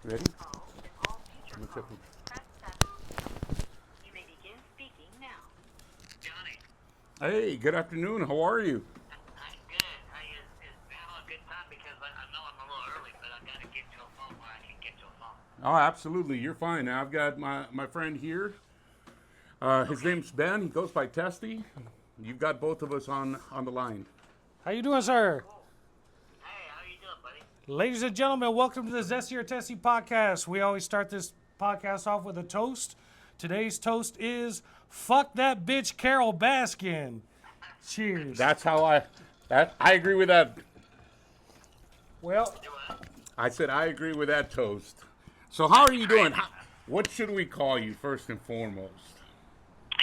Ready? What's up? You may begin speaking now. Johnny, Hey, good afternoon. How are you? I'm good. Hey, is now a good time? Because I know I'm a little early, but I've got to get to a phone where I can get to a phone. Oh, absolutely. You're fine. Now, I've got my friend here. His Okay. name's Ben. He goes by Testy. You've got both of us on the line. How you doing, sir? Cool. Hey, how you doing, buddy? Ladies and gentlemen, welcome to the Zesty or Testy podcast. We always start this podcast off with a toast. Today's toast is fuck that bitch Carol Baskin. Cheers. That's how I agree with that. Well, Do what? I said I agree with that toast. So how are you doing? What should we call you first and foremost?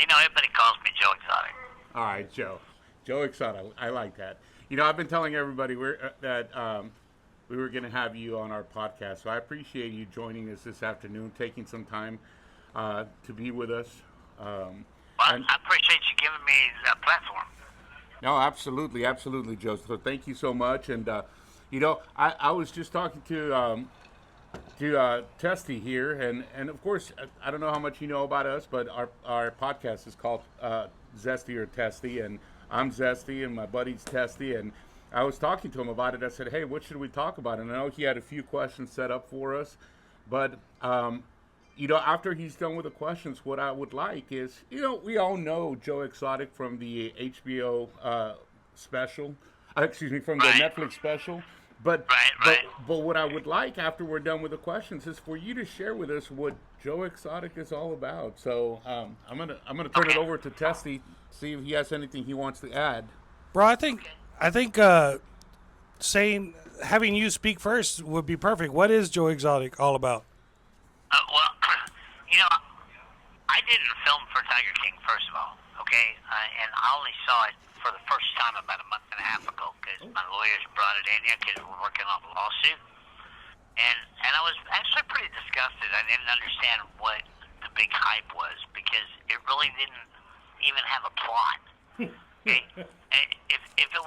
You know, everybody calls me Joe Exotic. All right, Joe. Joe Exotic. I like that. You know, I've been telling everybody that we were going to have you on our podcast, so I appreciate you joining us this afternoon, taking some time to be with us. Well, And- I appreciate you giving me the platform. No, absolutely, Joe. So thank you so much. And you know, I was just talking to Testy here, and of course, I don't know how much you know about us, but our podcast is called Zesty or Testy, and I'm Zesty, and my buddy's Testy, and I was talking to him about it. I said, hey, what should we talk about? And I know he had a few questions set up for us, but you know, after he's done with the questions, what I would like is, you know, we all know Joe Exotic from the HBO special, from the Right. Netflix special. But, Right. but what I would like after we're done with the questions is for you to share with us what Joe Exotic is all about. So I'm gonna turn it Okay. over to Testy, see if he has anything he wants to add. bro, I think having you speak first would be perfect. What is Joe Exotic all about? Well, you know, I didn't film for Tiger King, first of all, okay? And I only saw it for the first time about a month and a half ago because my lawyers brought it in here because we're working on a lawsuit. And I was actually pretty disgusted. I didn't understand what the big hype was because it really didn't even have a plot. Okay? And if it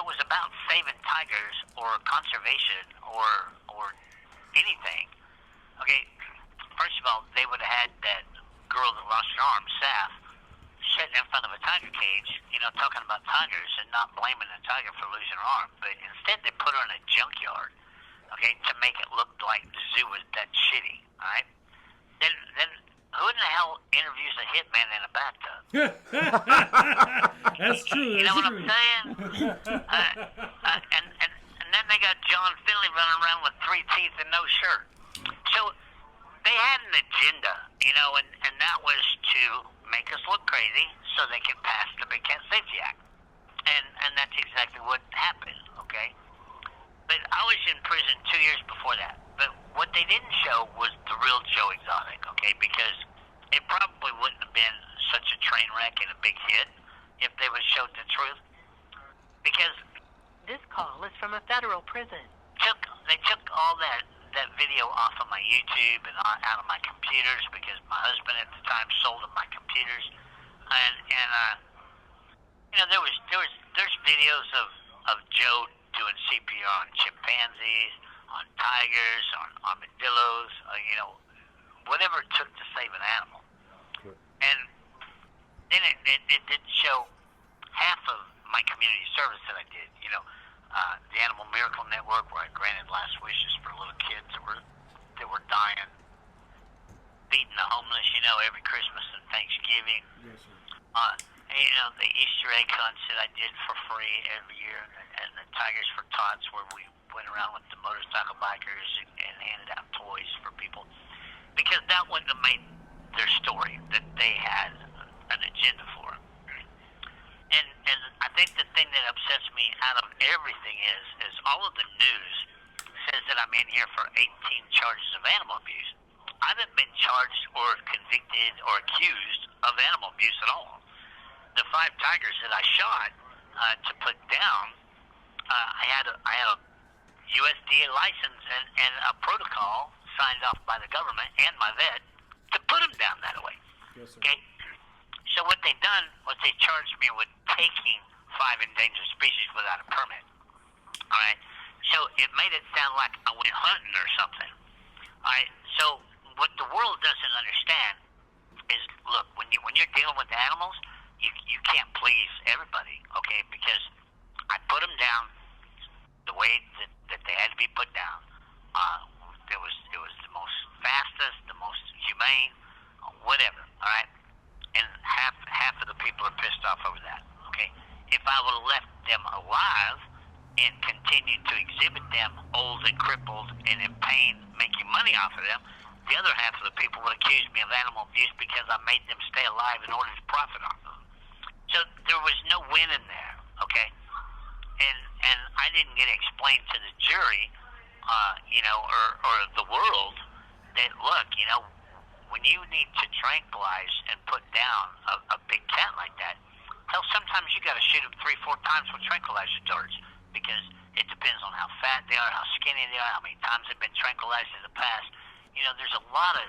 was about saving tigers or conservation or anything, okay, first of all, they would have had that girl that lost her arm, Saf, sitting in front of a tiger cage, you know, talking about tigers and not blaming the tiger for losing her arm. But instead, they put her in a junkyard, okay, to make it look like the zoo was that shitty, all right? Then who in the hell interviews a hitman in a bathtub? That's true. You know what I'm saying? And then they got John Finley running around with 3 teeth and no shirt. So they had an agenda, you know, and that was to make us look crazy so they could pass the Big Cat Safety Act. And that's exactly what happened, okay? But I was in prison 2 years before that. But what they didn't show was the real Joe Exotic, okay? Because it probably wouldn't have been such a train wreck and a big hit if they would have showed the truth. Because This call is from a federal prison. they took all that video off of my YouTube and out of my computers because my husband at the time sold them my computers, and you know there's videos of Joe doing CPR on chimpanzees, on tigers, on armadillos, you know, whatever it took to save an animal, and then it didn't show half of my community service that I did, you know. The Animal Miracle Network, where I granted last wishes for little kids that were dying, feeding the homeless, you know, every Christmas and Thanksgiving. Yes, sir. And, you know, the Easter egg hunts that I did for free every year, and the Tigers for Tots, where we went around with the motorcycle bikers and handed out toys for people, because that wouldn't have made their story that they had an agenda for. And I think the thing that upsets me out of everything is all of the news says that I'm in here for 18 charges of animal abuse. I haven't been charged or convicted or accused of animal abuse at all. The 5 tigers that I shot to put down, I had a USDA license and a protocol signed off by the government and my vet to put them down that way. Yes, sir. Okay? So what they done was they charged me with taking 5 endangered species without a permit. All right. So it made it sound like I went hunting or something. Alright, so what the world doesn't understand is, look, when you're dealing with animals, you can't please everybody, okay? Because I put them down the way that they had to be put down. It was the most fastest, the most humane, whatever. All right, and half of the people are pissed off over that. Okay, if I would have left them alive and continued to exhibit them old and crippled and in pain, making money off of them, the other half of the people would accuse me of animal abuse because I made them stay alive in order to profit off of them. So there was no win in there. Okay, and I didn't get explained to the jury, or the world that, look, when you need to tranquilize and put down a big cat like that, hell, sometimes you got to shoot them 3-4 times with tranquilizer darts because it depends on how fat they are, how skinny they are, how many times they've been tranquilized in the past. There's a lot of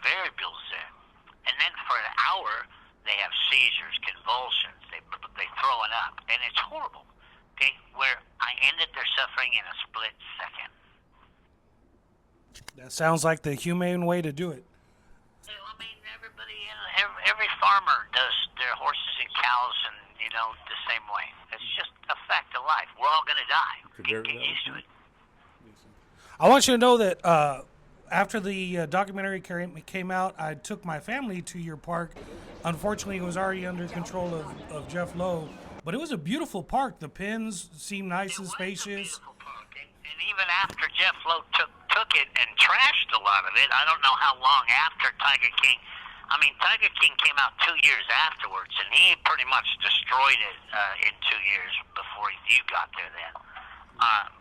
variables there. And then for an hour, they have seizures, convulsions, they throwing up, and it's horrible. Okay, where I ended their suffering in a split second. That sounds like the humane way to do it. I mean, everybody, every farmer does their horses and cows, and the same way. It's just a fact of life. We're all gonna die. Get used to it. I want you to know that after the documentary came out, I took my family to your park. Unfortunately, it was already under control of Jeff Lowe, but it was a beautiful park. The pens seemed nice and spacious. And even after Jeff Lowe took it and trashed a lot of it, I don't know how long after Tiger King. I mean, Tiger King came out 2 years afterwards, and he pretty much destroyed it in 2 years before you got there then.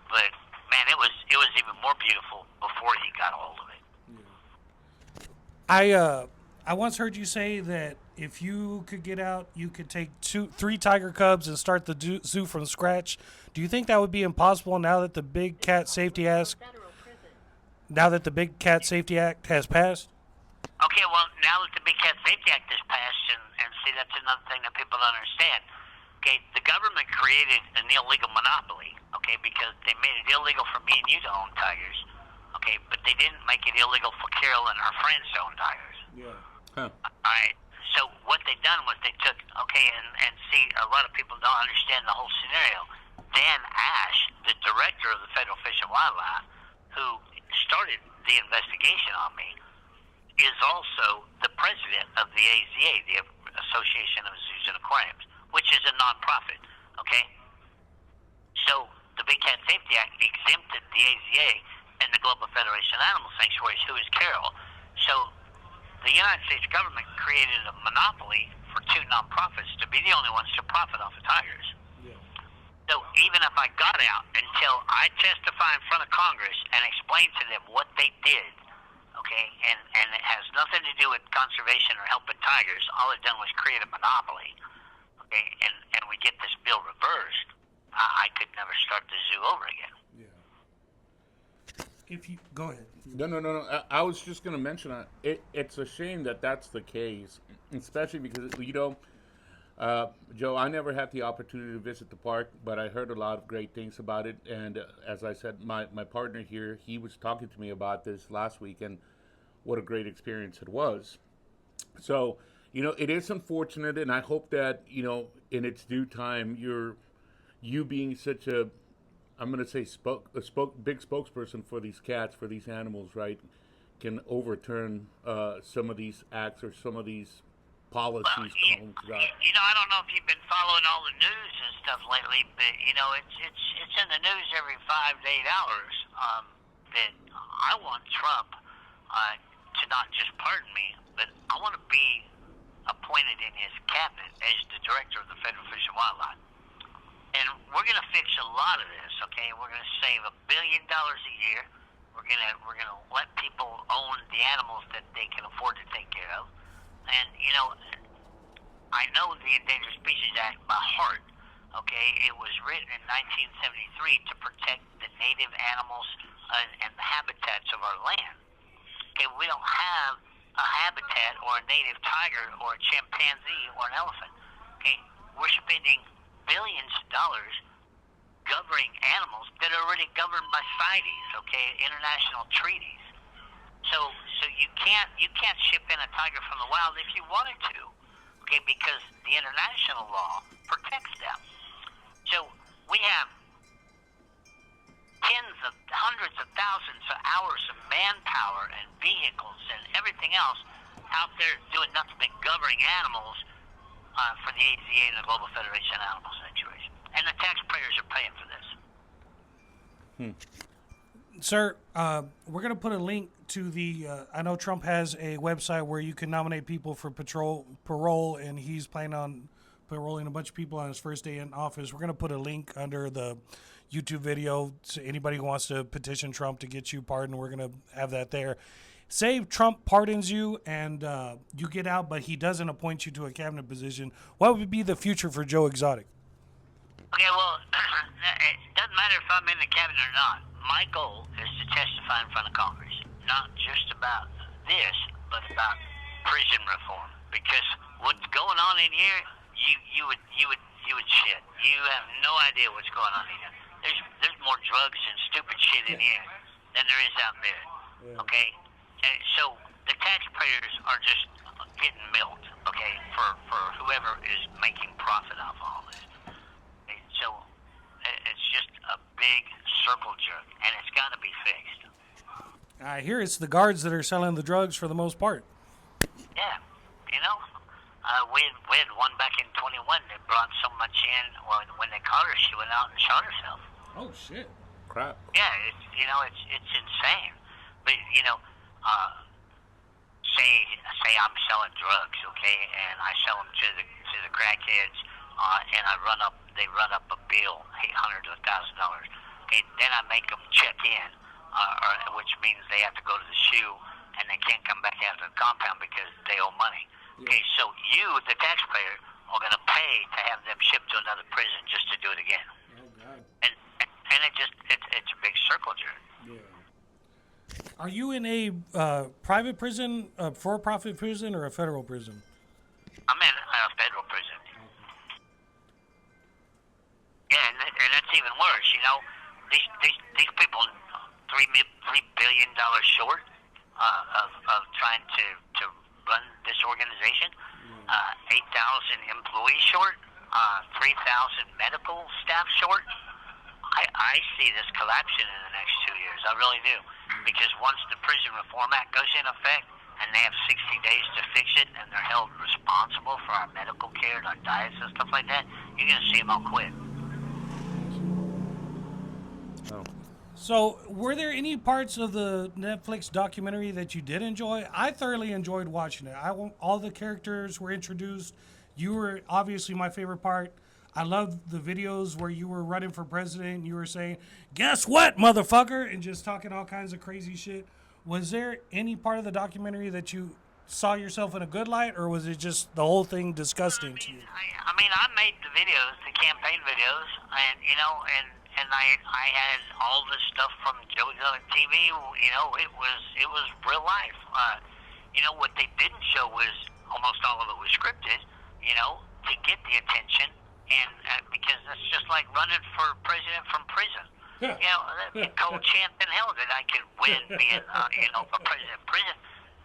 But man, it was even more beautiful before he got a hold of it. I once heard you say that if you could get out, you could take 3 tiger cubs and start the zoo from scratch. Do you think that would be impossible now that the Big Cat Safety Act has passed? Okay, well, now that the Big Cat Safety Act has passed, and see, that's another thing that people don't understand. Okay, the government created an illegal monopoly, okay, because they made it illegal for me and you to own tigers, okay, but they didn't make it illegal for Carol and her friends to own tigers. Yeah. Huh. All right, so what they done was they took, okay, and see, a lot of people don't understand the whole scenario. Dan Ash, the director of the Federal Fish and Wildlife, who started the investigation on me, is also the president of the AZA, the Association of Zoos and Aquariums, which is a nonprofit, okay? So the Big Cat Safety Act exempted the AZA and the Global Federation of Animal Sanctuaries, who is Carol. So the United States government created a monopoly for 2 nonprofits to be the only ones to profit off of tigers. Yeah. So even if I got out until I testify in front of Congress and explain to them what they did, okay, and it has nothing to do with conservation or helping tigers, all it done was create a monopoly, okay, and we get this bill reversed, I could never start the zoo over again. Yeah. If you go ahead. No. I was just going to mention it's a shame that that's the case, especially because Joe, I never had the opportunity to visit the park, but I heard a lot of great things about it. And as I said, my partner here, he was talking to me about this last week, and what a great experience it was. So, it is unfortunate, and I hope that, in its due time, you being such a, I'm going to say big spokesperson for these cats, for these animals, right, can overturn some of these acts or some of these policies. Well, I don't know if you've been following all the news and stuff lately, but it's in the news every 5 to 8 hours that I want Trump to not just pardon me, but I want to be appointed in his cabinet as the director of the Federal Fish and Wildlife. And we're going to fix a lot of this, okay? We're going to save $1 billion a year. We're going to let people own the animals that they can afford to take care of. And, I know the Endangered Species Act by heart, okay? It was written in 1973 to protect the native animals and the habitats of our land. Okay, we don't have a habitat or a native tiger or a chimpanzee or an elephant. Okay, we're spending billions of dollars governing animals that are already governed by CITES, okay, international treaties. So you can't ship in a tiger from the wild if you wanted to, okay? Because the international law protects them. So we have hundreds of thousands of hours of manpower and vehicles and everything else out there doing nothing but governing animals for the AZA and the Global Federation of Animal Sanctuaries. And the taxpayers are paying for this. Sir, we're going to put a link to the. I know Trump has a website where you can nominate people for parole, and he's planning on paroling a bunch of people on his first day in office. We're going to put a link under the YouTube video to anybody who wants to petition Trump to get you pardoned. We're going to have that there. Say Trump pardons you and you get out, but he doesn't appoint you to a cabinet position. What would be the future for Joe Exotic? Okay, well, it doesn't matter if I'm in the cabinet or not. My goal is to testify in front of Congress, not just about this, but about prison reform. Because what's going on in here, you would shit. You have no idea what's going on in here. There's more drugs and stupid shit in here than there is out there. Okay, and so the taxpayers are just getting milked. Okay, for whoever is making profit off all this. Okay? So it's just a big circle jerk, and it's got to be fixed. I hear it's the guards that are selling the drugs for the most part. Yeah, you know, we had one back in 21 that brought so much in. When they caught her, she went out and shot herself. Oh shit! Crap. Yeah, it's insane. But say I'm selling drugs, okay, and I sell them to the crackheads, and they run up a bill, $800 to $1,000. Okay, then I make them check in, which means they have to go to the SHU, and they can't come back out to the compound because they owe money. Okay, so you, the taxpayer, are going to pay to have them shipped to another prison just to do it again. Oh God. And it's a big circle jerk. Yeah. Are you in a private prison, a for-profit prison, or a federal prison? I'm in a federal prison. Yeah, and that's even worse. You know, these people, $3 billion short of trying to run this organization. 8,000 employees short. 3,000 medical staff short. I see this collapsing in the next 2 years. I really do. Because once the Prison Reform Act goes in effect, and they have 60 days to fix it, and they're held responsible for our medical care and our diets and stuff like that, you're going to see them all quit. Oh. So, were there any parts of the Netflix documentary that you did enjoy? I thoroughly enjoyed watching it. All the characters were introduced. You were obviously my favorite part. I loved the videos where you were running for president and you were saying, "Guess what, motherfucker?" and just talking all kinds of crazy shit. Was there any part of the documentary that you saw yourself in a good light, or was it just the whole thing disgusting to you? I mean, I made the videos, the campaign videos, and I had all the stuff from Joe Exotic TV. You know, it was real life. What they didn't show was almost all of it was scripted. You know, to get the attention, and because that's just like running for president from prison. Yeah. You know, that'd be a cold chance in hell that I could win being, a president of prison.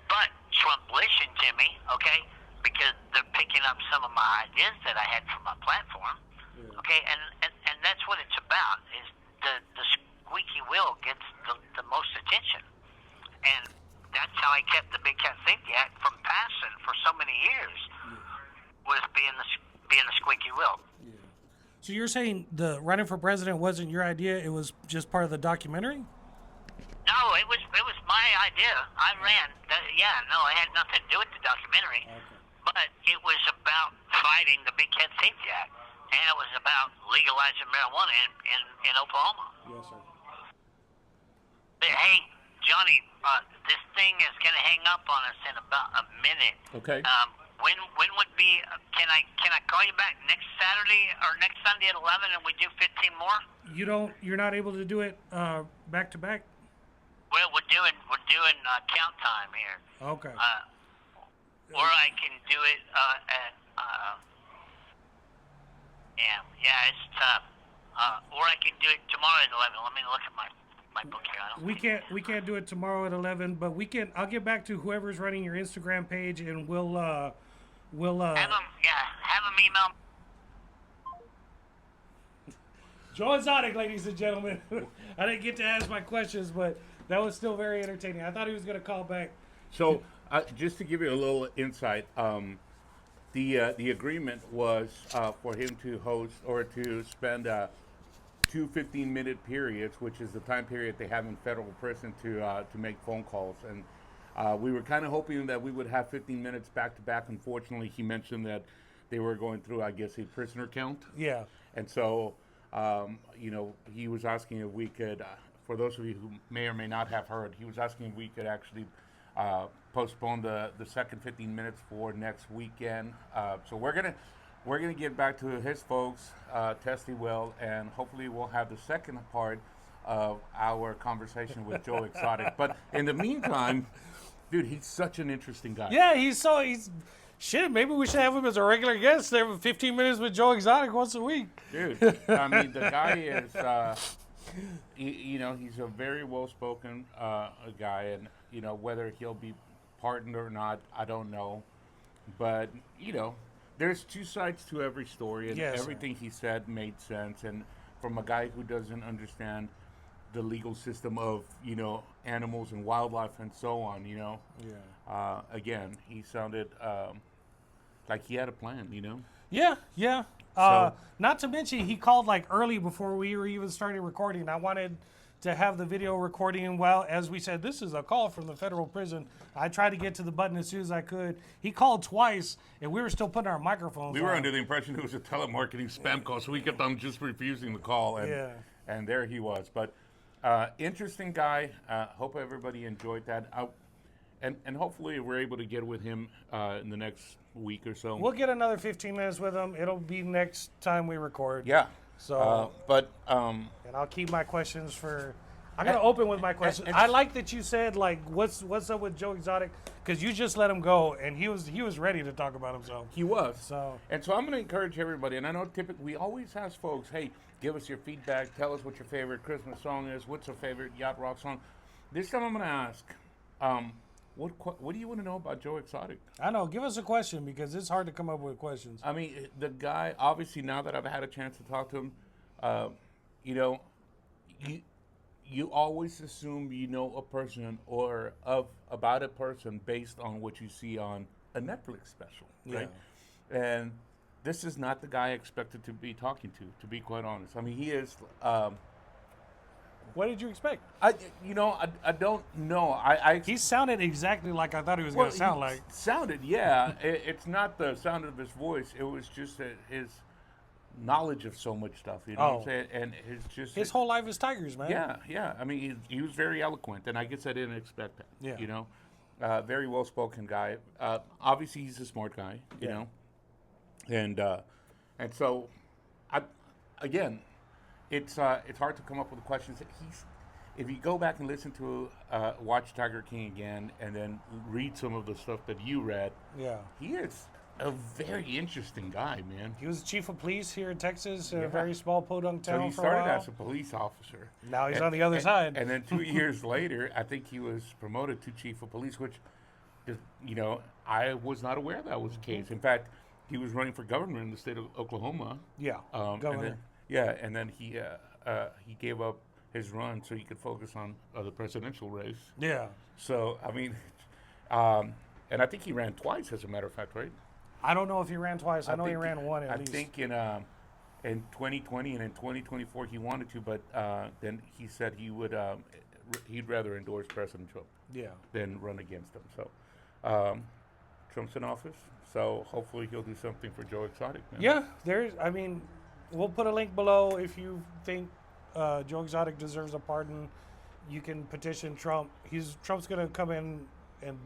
But Trump listened to me, okay, because they're picking up some of my ideas that I had for my platform, okay, and that's what it's about, is the squeaky wheel gets the most attention. And that's how I kept the Big Cat Safety Act from passing for so many years, was being the squeaky wheel. Yeah. So you're saying the running for president wasn't your idea, it was just part of the documentary? No, it was my idea. I ran. I had nothing to do with the documentary. Okay. But it was about fighting the Big Cat Safety Act, and it was about legalizing marijuana in Oklahoma. Yes, sir. But, hey, Johnny, this thing is going to hang up on us in about a minute. Okay. When would be? Can I call you back next Saturday or next Sunday at 11, and we do 15 more? You're not able to do it back to back? Well, we're doing count time here. Okay. Or I can do it at it's tough. Or I can do it tomorrow at 11. Let me look at my my book here. I don't We can't do it tomorrow at 11, but we can. I'll get back to whoever's running your Instagram page, and we'll have them email. Joe Exotic, ladies and gentlemen. I didn't get to ask my questions, but that was still very entertaining. I thought he was going to call back. So, just to give you a little insight, the agreement was for him to host or to spend two 15-minute periods, which is the time period they have in federal prison to make phone calls. And we were kind of hoping that we would have 15 minutes back to back. Unfortunately, he mentioned that they were going through, I guess, a prisoner count. Yeah. And so, he was asking if we could, for those of you who may or may not have heard, he was asking if we could actually postpone the second 15 minutes for next weekend. So we're gonna get back to his folks, Testy Will, and hopefully we'll have the second part of our conversation with Joe Exotic. But in the meantime, dude, he's such an interesting guy. Yeah, he's shit. Maybe we should have him as a regular guest every 15 minutes with Joe Exotic once a week. Dude, I mean, the guy is, he's a very well-spoken guy, and, whether he'll be pardoned or not, I don't know. But, there's two sides to every story, and Yes, everything he said made sense. And from a guy who doesn't understand the legal system of, animals and wildlife and so on, Yeah. again, he sounded like he had a plan, Yeah. So- Not to mention, he called like early before we were even starting recording. I wanted to have the video recording while, as we said, this is a call from the federal prison. I tried to get to the button as soon as I could. He called twice, and we were still putting our microphones We on. were under the impression it was a telemarketing spam call, so we kept on just refusing the call, and Yeah. and there he was. But interesting guy. Hope everybody enjoyed that. And hopefully we're able to get with him in the next week or so. We'll get another 15 minutes with him. It'll be next time we record. Yeah. So, and and I'll keep my questions for. I'm gonna open with my questions. and- I like that you said like, what's up with Joe Exotic? Because you just let him go, and he was ready to talk about himself. he was. So And so I'm going to encourage everybody, and I know typically we always ask folks, hey, give us your feedback, tell us what your favorite Christmas song is, what's your favorite yacht rock song. This time I'm going to ask, what do you want to know about Joe Exotic? I know. Give us a question because it's hard to come up with questions. I mean, the guy, obviously, now that I've had a chance to talk to him, you always assume you know a person or about a person based on what you see on a Netflix special, right? And this is not the guy I expected to be talking to be quite honest. I mean, he is. What did you expect? I don't know. He sounded exactly like I thought he was well, going to sound he like. sounded, yeah. It's not the sound of his voice. It was just his knowledge of so much stuff. You know what I'm saying? And His whole life is Tigers, man. Yeah. I mean, he was very eloquent, and I guess I didn't expect that. Yeah. Very well-spoken guy. Obviously, he's a smart guy. You know, and so, again, it's hard to come up with questions. If you go back and listen to watch Tiger King again, and then read some of the stuff that you read, he is a very interesting guy, man. He was chief of police here in Texas, in a very small podunk town So he for a started while. as a police officer. Now he's on the other side. And then 2 years later, I think he was promoted to chief of police, which, I was not aware that was the case. In fact, he was running for governor in the state of Oklahoma. Yeah, governor. And then he gave up his run so he could focus on the presidential race. Yeah. So, I mean, and I think he ran twice, as a matter of fact, right? I don't know if he ran twice. I know he think ran one at least. I think in 2020 and in 2024 he wanted to, but then he said he'd rather endorse President Trump than run against him. So Trump's in office, so hopefully he'll do something for Joe Exotic. Man. Yeah, we'll put a link below if you think Joe Exotic deserves a pardon. You can petition Trump. Trump's going to come in and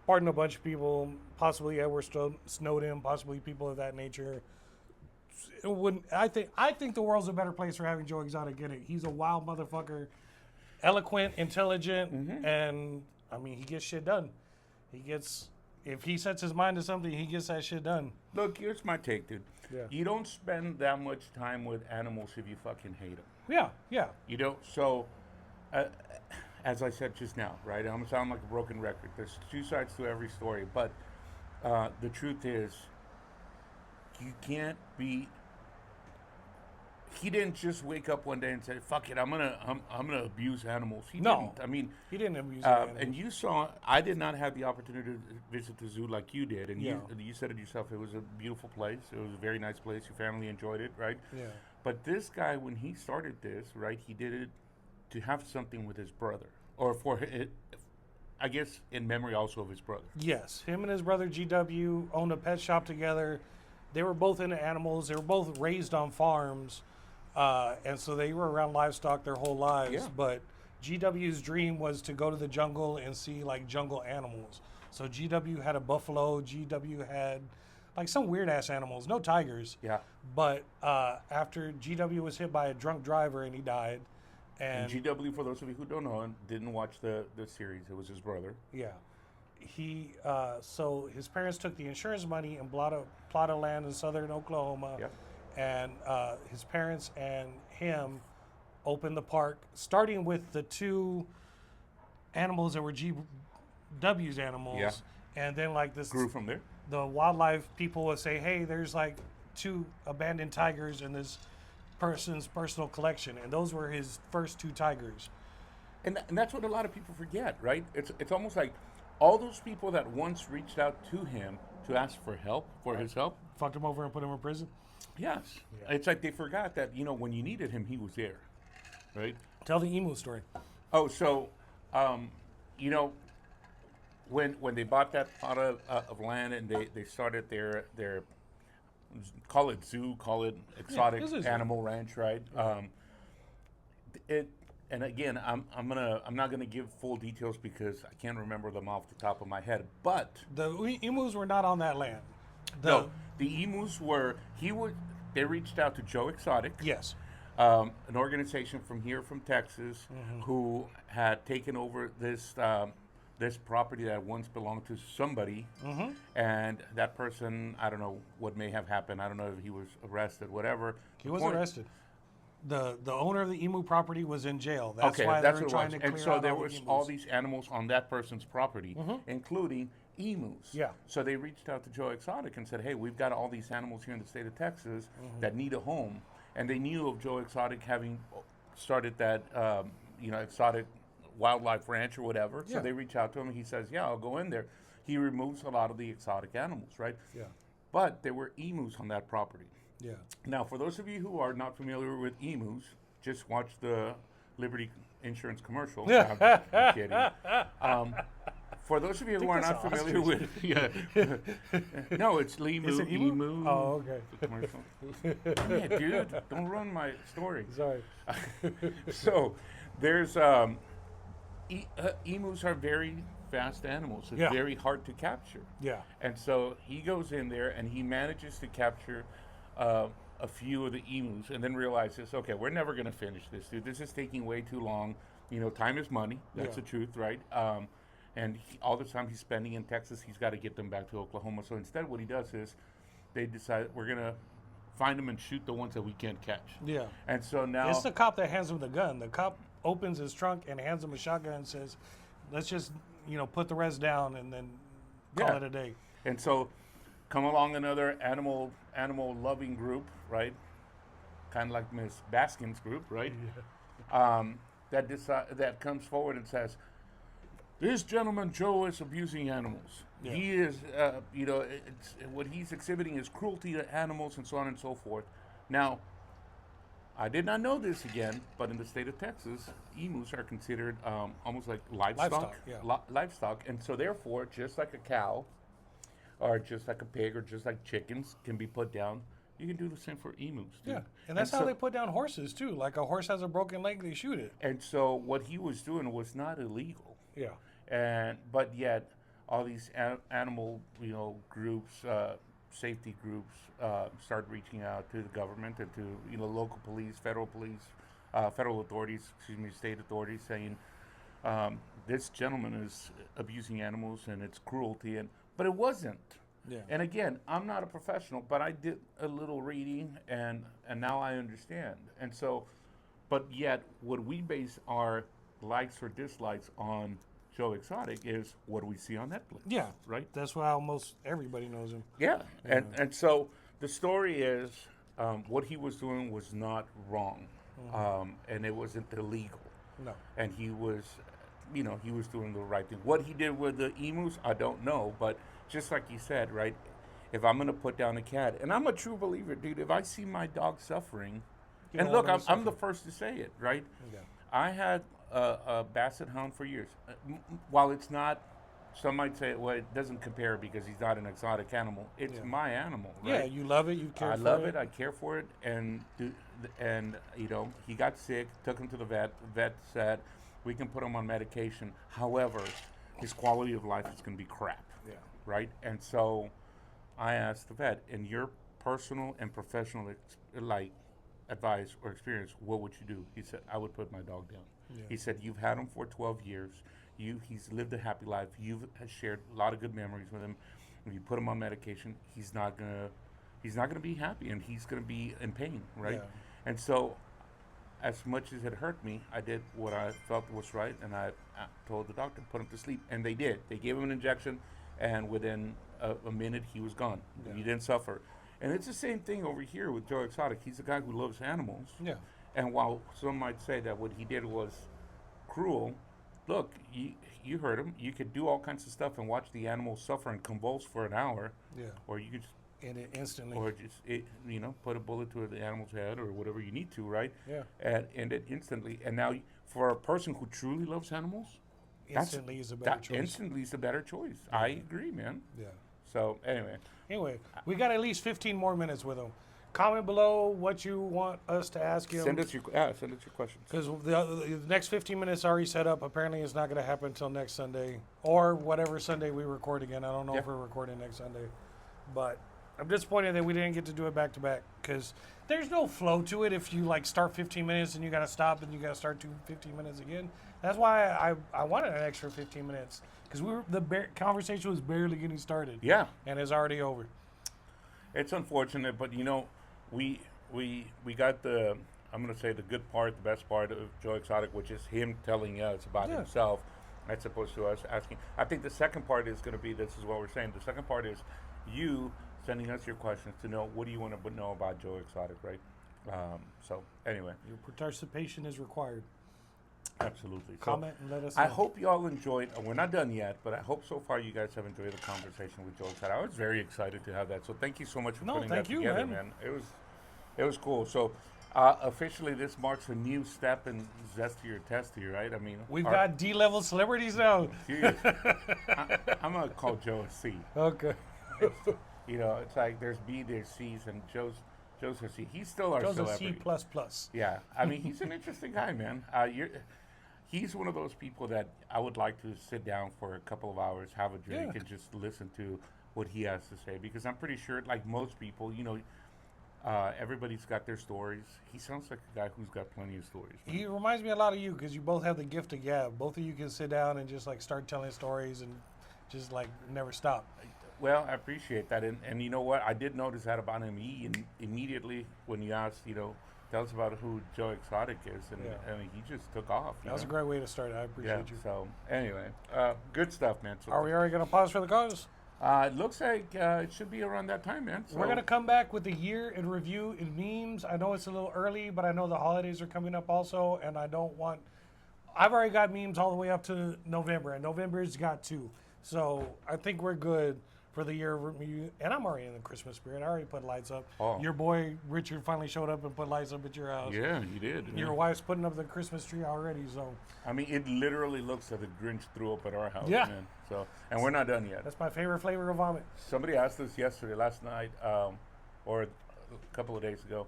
pardon a bunch of people, possibly Edward Snowden, possibly people of that nature. I think the world's a better place for having Joe Exotic in it. He's a wild motherfucker, eloquent, intelligent, and I mean he gets shit done. If he sets his mind to something, he gets that shit done. Look, here's my take, dude. Yeah. You don't spend that much time with animals if you fucking hate them. Yeah. So uh, as I said just now, right? I'm gonna sound like a broken record. There's two sides to every story, but the truth is, you can't be. He didn't just wake up one day and say, "Fuck it, I'm gonna abuse animals." He No. didn't. I mean, He didn't abuse the animals. and you saw. I did not have the opportunity to visit the zoo like you did, and Yeah. you said it yourself. It was a beautiful place. It was a very nice place. Your family enjoyed it, right? Yeah. But this guy, when he started this, right, he did it to have something with his brother, or for it, I guess, in memory also of his brother. Yes, him and his brother GW owned a pet shop together. They were both into animals. They were both raised on farms, and so they were around livestock their whole lives. Yeah. But GW's dream was to go to the jungle and see like jungle animals. So GW had a buffalo. GW had like some weird ass animals. No tigers. Yeah. But after GW was hit by a drunk driver and he died, And and GW, for those of you who don't know and didn't watch the series, it was his brother. yeah. He so his parents took the insurance money and bought a plot of land in southern Oklahoma, Yep. and his parents and him opened the park, starting with the two animals that were GW's animals, Yeah. and then like this, Grew from there. the wildlife people would say, "Hey, there's like two abandoned tigers in this person's personal collection," and those were his first two tigers. And that's what a lot of people forget, right? It's almost like all those people that once reached out to him to ask for help, for his help. Fucked him over and put him in prison. Yes. It's like they forgot that, when you needed him, he was there, right? Tell the emu story. Oh, so, when they bought that plot of land and they started their call it zoo, call it exotic this is- animal ranch, right? And again, I'm not gonna give full details because I can't remember them off the top of my head. But The emus were not on that land. no, the emus were. They reached out to Joe Exotic, Yes. an organization from here from Texas, who had taken over this property that once belonged to somebody, and that person, I don't know what may have happened. I don't know if he was arrested, whatever. He was arrested. The owner of the emu property was in jail. That's Okay, why that's they were what trying it to was. clear And so out there all was the emus. all these animals on that person's property, including emus. Yeah. So they reached out to Joe Exotic and said, "Hey, we've got all these animals here in the state of Texas that need a home," and they knew of Joe Exotic having started that, exotic wildlife ranch or whatever. Yeah. So they reach out to him, and he says, "Yeah, I'll go in there." He removes a lot of the exotic animals, right? Yeah. But there were emus on that property. Yeah. Now, for those of you who are not familiar with emus, just watch the Liberty Insurance commercial. I'm kidding. For those of you who are that's not an familiar with, no, it's Limu, Is it emu? emu. Oh, okay. The commercial. Yeah, dude, don't ruin my story. Sorry. So, there's emus are very fast animals. It's Yeah. very hard to capture. Yeah. And so he goes in there and he manages to capture a few of the emus, and then realizes, okay, we're never going to finish this, dude. This is taking way too long. Time is money. That's Yeah. the truth, right? And all the time he's spending in Texas, he's got to get them back to Oklahoma. So instead, what he does is they decide we're going to find them and shoot the ones that we can't catch. Yeah. And so now It's the cop that hands him the gun. The cop opens his trunk and hands him a shotgun and says, "Let's just, put the rest down and then call Yeah. it a day." And so, come along another animal loving group, right? Kind of like Miss Baskin's group, right? That comes forward and says, "This gentleman Joe is abusing animals. Yeah. He is, what he's exhibiting is cruelty to animals and so on and so forth." Now, I did not know this again, but in the state of Texas, emus are considered almost like livestock. Livestock, and so therefore, just like a cow, or just like a pig, or just like chickens can be put down, you can do the same for emus. Too. Yeah. And that's how so, they put down horses too. Like a horse has a broken leg, they shoot it. And so what he was doing was not illegal, Yeah. but yet all these animal groups, safety groups, start reaching out to the government and to local police, federal authorities, state authorities, saying this gentleman is abusing animals and it's cruelty, but it wasn't. Yeah. And again, I'm not a professional, but I did a little reading, and now I understand. And so, but yet, what we base our likes or dislikes on Joe Exotic is what do we see on Netflix? Yeah. Right? That's why almost everybody knows him. Yeah. And so the story is what he was doing was not wrong. And it wasn't illegal. No. And he was, he was doing the right thing. What he did with the emus, I don't know. But just like you said, right, if I'm going to put down a cat, and I'm a true believer, dude, if I see my dog suffering, You and don't look, want I'm him the first to say it, right? Yeah. I had a basset hound for years. While it's not, some might say, well, it doesn't compare because he's not an exotic animal. It's Yeah. my animal, Yeah, right? you love it. You care I for love it. I care for it, and he got sick. Took him to the vet. The vet said we can put him on medication. However, his quality of life is going to be crap. Yeah. Right. And so, I asked the vet, in your personal and professional advice or experience, what would you do? He said, I would put my dog down. Yeah. He said, you've had him for 12 years. He's lived a happy life. You've shared a lot of good memories with him. If you put him on medication, he's not gonna be happy, and he's gonna be in pain, right? Yeah. And so, as much as it hurt me, I did what I felt was right, and I told the doctor, put him to sleep, and they did. They gave him an injection, and within a minute, he was gone. Yeah. He didn't suffer. And it's the same thing over here with Joe Exotic. He's a guy who loves animals. Yeah. And while some might say that what he did was cruel, look, you heard him. You could do all kinds of stuff and watch the animal suffer and convulse for an hour, Yeah. or you could just, And it instantly. or just put a bullet to the animal's head or whatever you need to, right? Yeah. And end it instantly. And now, for a person who truly loves animals, Instantly is a better choice. Instantly is a better choice. I agree, man. Yeah. So anyway, We got at least 15 more minutes with him. Comment below what you want us to ask him. send us your questions. Because the next 15 minutes already set up. Apparently, it's not going to happen until next Sunday or whatever Sunday we record again. I don't know if we're recording next Sunday, but I'm disappointed that we didn't get to do it back to back because there's no flow to it. If you start 15 minutes and you got to stop and you got to start 15 minutes again. That's why I wanted an extra 15 minutes because the conversation was barely getting started. Yeah, and it's already over. it's unfortunate, but we got the, I'm going to say, the good part, the best part of Joe Exotic, which is him telling us about himself, as opposed to us asking. I think the second part is going to be, this is what we're saying, the second part is you sending us your questions to know what do you want to know about Joe Exotic, right? So anyway, Your participation is required. absolutely. Comment and let us I know. hope you all enjoyed, we're not done yet, but I hope so far you guys have enjoyed the conversation with Joe Exotic. I was very excited to have that, so thank you so much for putting thank that you, together, man. It was cool. So officially this marks a new step in Zesty or Testy, right? I mean, We've got D-level celebrities now. I'm going to call Joe a C. Okay. It's like there's B, there's C's, and Joe's a C. He's still our Joe's a celebrity. C++. Yeah, I mean, he's an interesting guy, man. He's one of those people that I would like to sit down for a couple of hours, have a drink, Yeah. and just listen to what he has to say. Because I'm pretty sure, like most people, everybody's got their stories. He sounds like a guy who's got plenty of stories. Man. He reminds me a lot of you because you both have the gift of gab. Both of you can sit down and just start telling stories and just never stop. Well, I appreciate that. And you know what? I did notice that about him. He immediately, when you asked, tell us about who Joe Exotic is, and he just took off. That was a great way to start. I appreciate you. So anyway, good stuff, man. So Are we already going to pause for the cause? it looks like it should be around that time, man. So We're going to come back with the year in review and memes. I know it's a little early, but I know the holidays are coming up also, and I've already got memes all the way up to November, and November's got two. So I think we're good for the year of review, and I'm already in the Christmas spirit. I already put lights up. Oh. Your boy Richard finally showed up and put lights up at your house. Yeah, you did. Your wife's putting up the Christmas tree already, so I mean, it literally looks like the Grinch threw up at our house, Yeah. man. So, and we're not done yet. that's my favorite flavor of vomit. Somebody asked us last night, or a couple of days ago,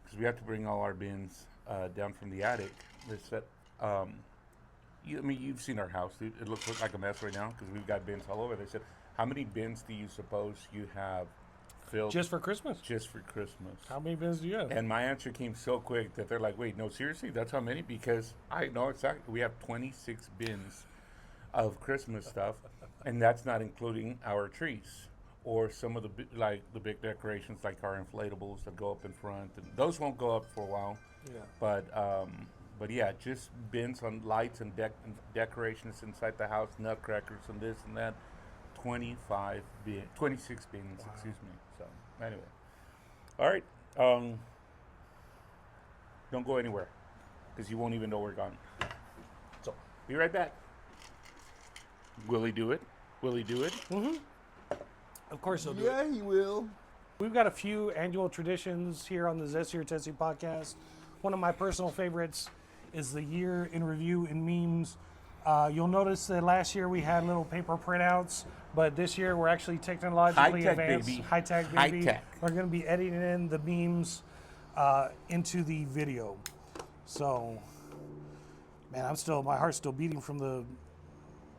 because we have to bring all our bins down from the attic. They said, you've seen our house, dude. It looks like a mess right now because we've got bins all over. They said, how many bins do you suppose you have filled Just for Christmas? just for Christmas? How many bins do you have? And my answer came so quick that they're like, wait, no, seriously? That's how many? Because I know exactly. We have 26 bins of Christmas stuff, and that's not including our trees or some of the big decorations like our inflatables that go up in front. And those won't go up for a while. Yeah. But But yeah, just bins on lights and decorations inside the house, nutcrackers and this and that. 26 bins, excuse me. So anyway, all right. Don't go anywhere because you won't even know we're gone. So be right back. Will he do it? Will he do it? Of course he'll do it. Yeah, he will. We've got a few annual traditions here on the Zesty or Testy podcast. One of my personal favorites is the year in review in memes. You'll notice that last year we had little paper printouts, but this year we're actually technologically High-tech, advanced. baby. High-tech, baby. High-tech. We're going to be editing in the memes into the video. So, man, my heart's still beating from the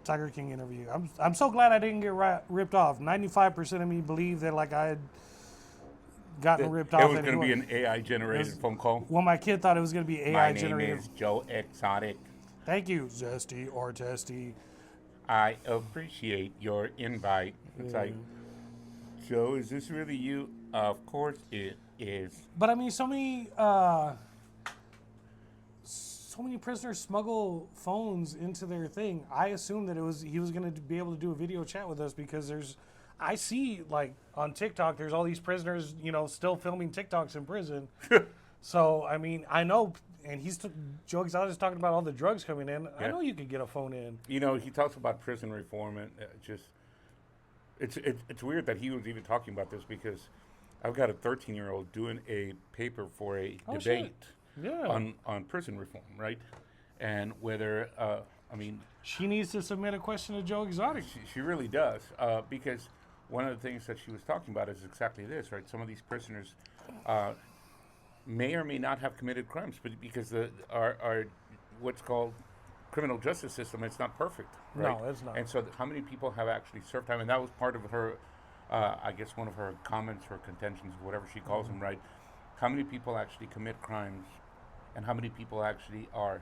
Tiger King interview. I'm so glad I didn't get ripped off. 95% of me believe that like I had gotten ripped off. It was going to be an AI generated phone call. Well, my kid thought it was going to be AI My name generated. is Joe Exotic. Thank you, Zesty or Testy. I appreciate your invite. It's like, Joe, is this really you? Of course it is. But I mean, so many prisoners smuggle phones into their thing. I assumed that he was going to be able to do a video chat with us because I see like on TikTok, there's all these prisoners, still filming TikToks in prison. So I mean, I know, and Joe Exotic is talking about all the drugs coming in. Yeah. I know you could get a phone in. He talks about prison reform, and it's weird that he was even talking about this because I've got a 13-year-old doing a paper for a debate. Yeah. On prison reform, right? And whether, she needs to submit a question to Joe Exotic. She really does, because one of the things that she was talking about is exactly this, right? Some of these prisoners may or may not have committed crimes, but because our what's called criminal justice system, it's not perfect, right? No, it's not. And so how many people have actually served time? And that was part of her, I guess, one of her comments or contentions, whatever she calls them, right? How many people actually commit crimes, and how many people actually are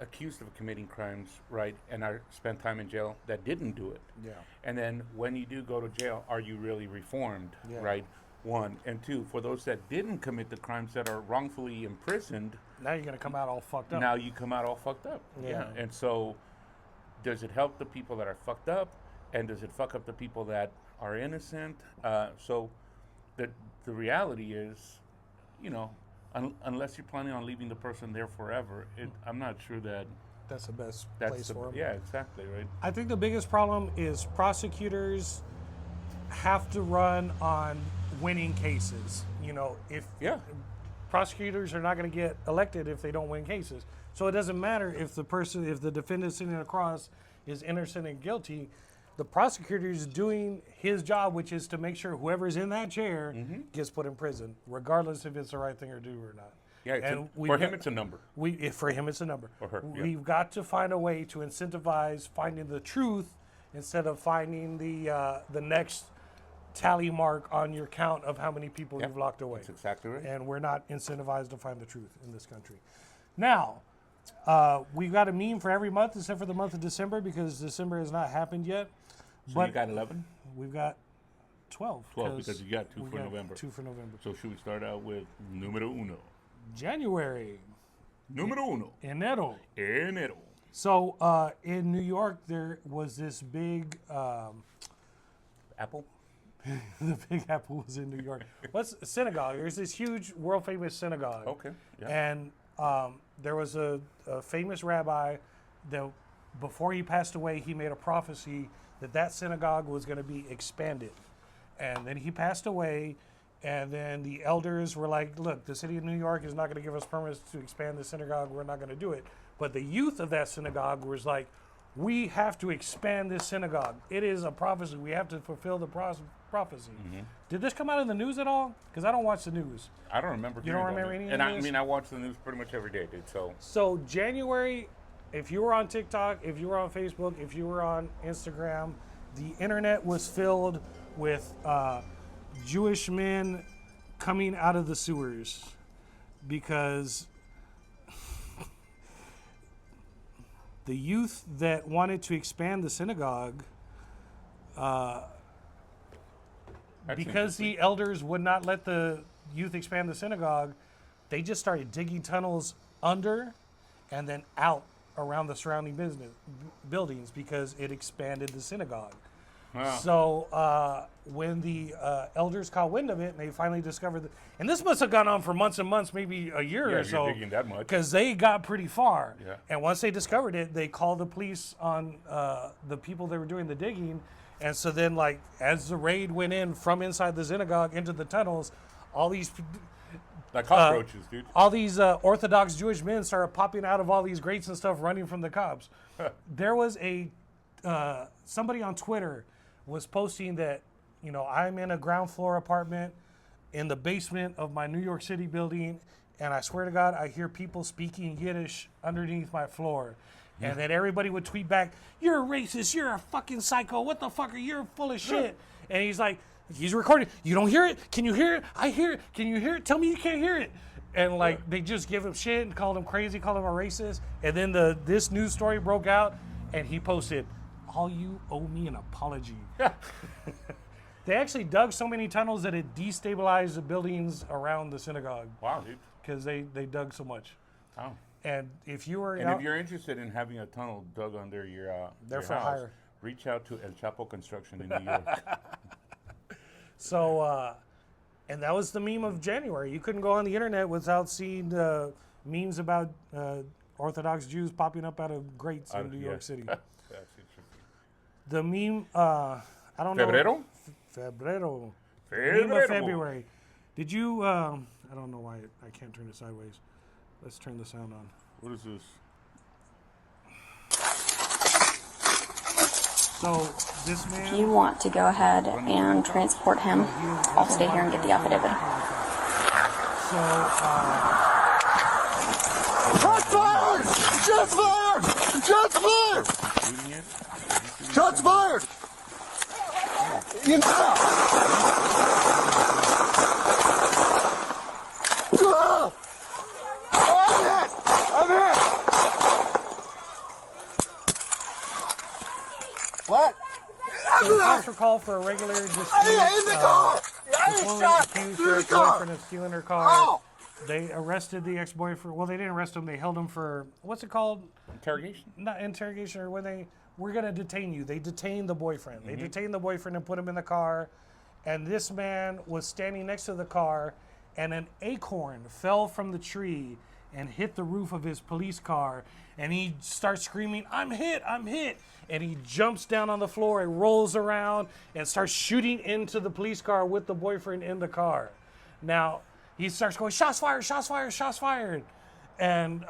accused of committing crimes, right, and are spent time in jail that didn't do it. Yeah. And then when you do go to jail, are you really reformed, right? One. And two, for those that didn't commit the crimes that are wrongfully imprisoned, now you're going to come out all fucked up. now you come out all fucked up. Yeah. And so does it help the people that are fucked up, and does it fuck up the people that are innocent? So the reality is, unless you're planning on leaving the person there forever, I'm not sure that's the best that's place for them. Yeah, exactly, right? I think the biggest problem is prosecutors have to run on winning cases. If prosecutors are not going to get elected if they don't win cases. So it doesn't matter if the defendant sitting across is innocent and guilty. The prosecutor is doing his job, which is to make sure whoever's in that chair gets put in prison, regardless if it's the right thing to do or not. Yeah, for him it's a number. For him it's a number. Or her, yeah. We've got to find a way to incentivize finding the truth instead of finding the next tally mark on your count of how many people you've locked away. That's exactly right. And we're not incentivized to find the truth in this country. Now, we've got a meme for every month except for the month of December because December has not happened yet. So you got 11? We've got 12. 12 because you got 2 for got November. 2 for November. So should we start out with numero uno? January. Numero uno. Enero. Enero. So in New York, there was this big... Apple? The Big Apple was in New York. What's a synagogue? There's this huge world-famous synagogue. Okay, yeah. And there was a famous rabbi that before he passed away, he made a prophecy that synagogue was going to be expanded. And then he passed away, and then the elders were like, look, the city of New York is not going to give us permits to expand the synagogue. We're not going to do it. But the youth of that synagogue was like, we have to expand this synagogue. It is a prophecy. We have to fulfill the prophecy. Mm-hmm. Did this come out in the news at all? Because I don't watch the news. I don't remember. You don't remember any of And this? I watch the news pretty much every day, dude. So January, if you were on TikTok, if you were on Facebook, if you were on Instagram, the internet was filled with Jewish men coming out of the sewers because the youth that wanted to expand the synagogue, because the elders would not let the youth expand the synagogue, they just started digging tunnels under and then out around the surrounding buildings because it expanded the synagogue. Wow. So when the elders caught wind of it, and they finally discovered, and this must have gone on for months and months, maybe a year Yeah, or if you're so, digging that much. because they got pretty far. Yeah. And once they discovered it, they called the police on the people that were doing the digging. And so then, like, as the raid went in from inside the synagogue into the tunnels, all these Like cockroaches, dude. all these Orthodox Jewish men started popping out of all these grates and stuff, running from the cops. There was somebody on Twitter was posting that, you know, I'm in a ground floor apartment in the basement of my New York City building, and I swear to God, I hear people speaking Yiddish underneath my floor. And then everybody would tweet back, "You're a racist, you're a fucking psycho, what the fuck are you, you're full of shit." And he's recording, "You don't hear it? Can you hear it? I hear it. Can you hear it? Tell me you can't hear it." And like they just give him shit and called him crazy, called him a racist. And then this news story broke out, and he posted, "All you owe me an apology." They actually dug so many tunnels that it destabilized the buildings around the synagogue Wow, dude. because they dug so much. Wow. And if you were And if you're interested in having a tunnel dug under your They're your for house, hire. reach out to El Chapo Construction in New York. So, and that was the meme of January. You couldn't go on the internet without seeing memes about Orthodox Jews popping up out of grates in New York City. That's interesting. The meme, I don't know. Febrero? Febrero. Febrero. Meme of February. Did you, I don't know why I can't turn it sideways. Let's turn the sound on. What is this? So, this man. If you want to go ahead and transport him, I'll stay here and get the affidavit. So, Shots fired! Shots fired! Shots fired! Shooting it? Shots fired! You know. I'm hit! What? cops were called for a regular dispute. In the car! This I woman shot accused through her the car! ex-boyfriend of stealing her car. Ow! They arrested the ex-boyfriend. Well, they didn't arrest him. They held him for, what's it called? Interrogation? Not interrogation, or when we're going to detain you. They detained the boyfriend. They detained the boyfriend and put him in the car. And this man was standing next to the car, and an acorn fell from the tree and hit the roof of his police car. And he starts screaming, "I'm hit, I'm hit." And he jumps down on the floor and rolls around and starts shooting into the police car with the boyfriend in the car. Now, he starts going, "Shots fired, shots fired, shots fired." And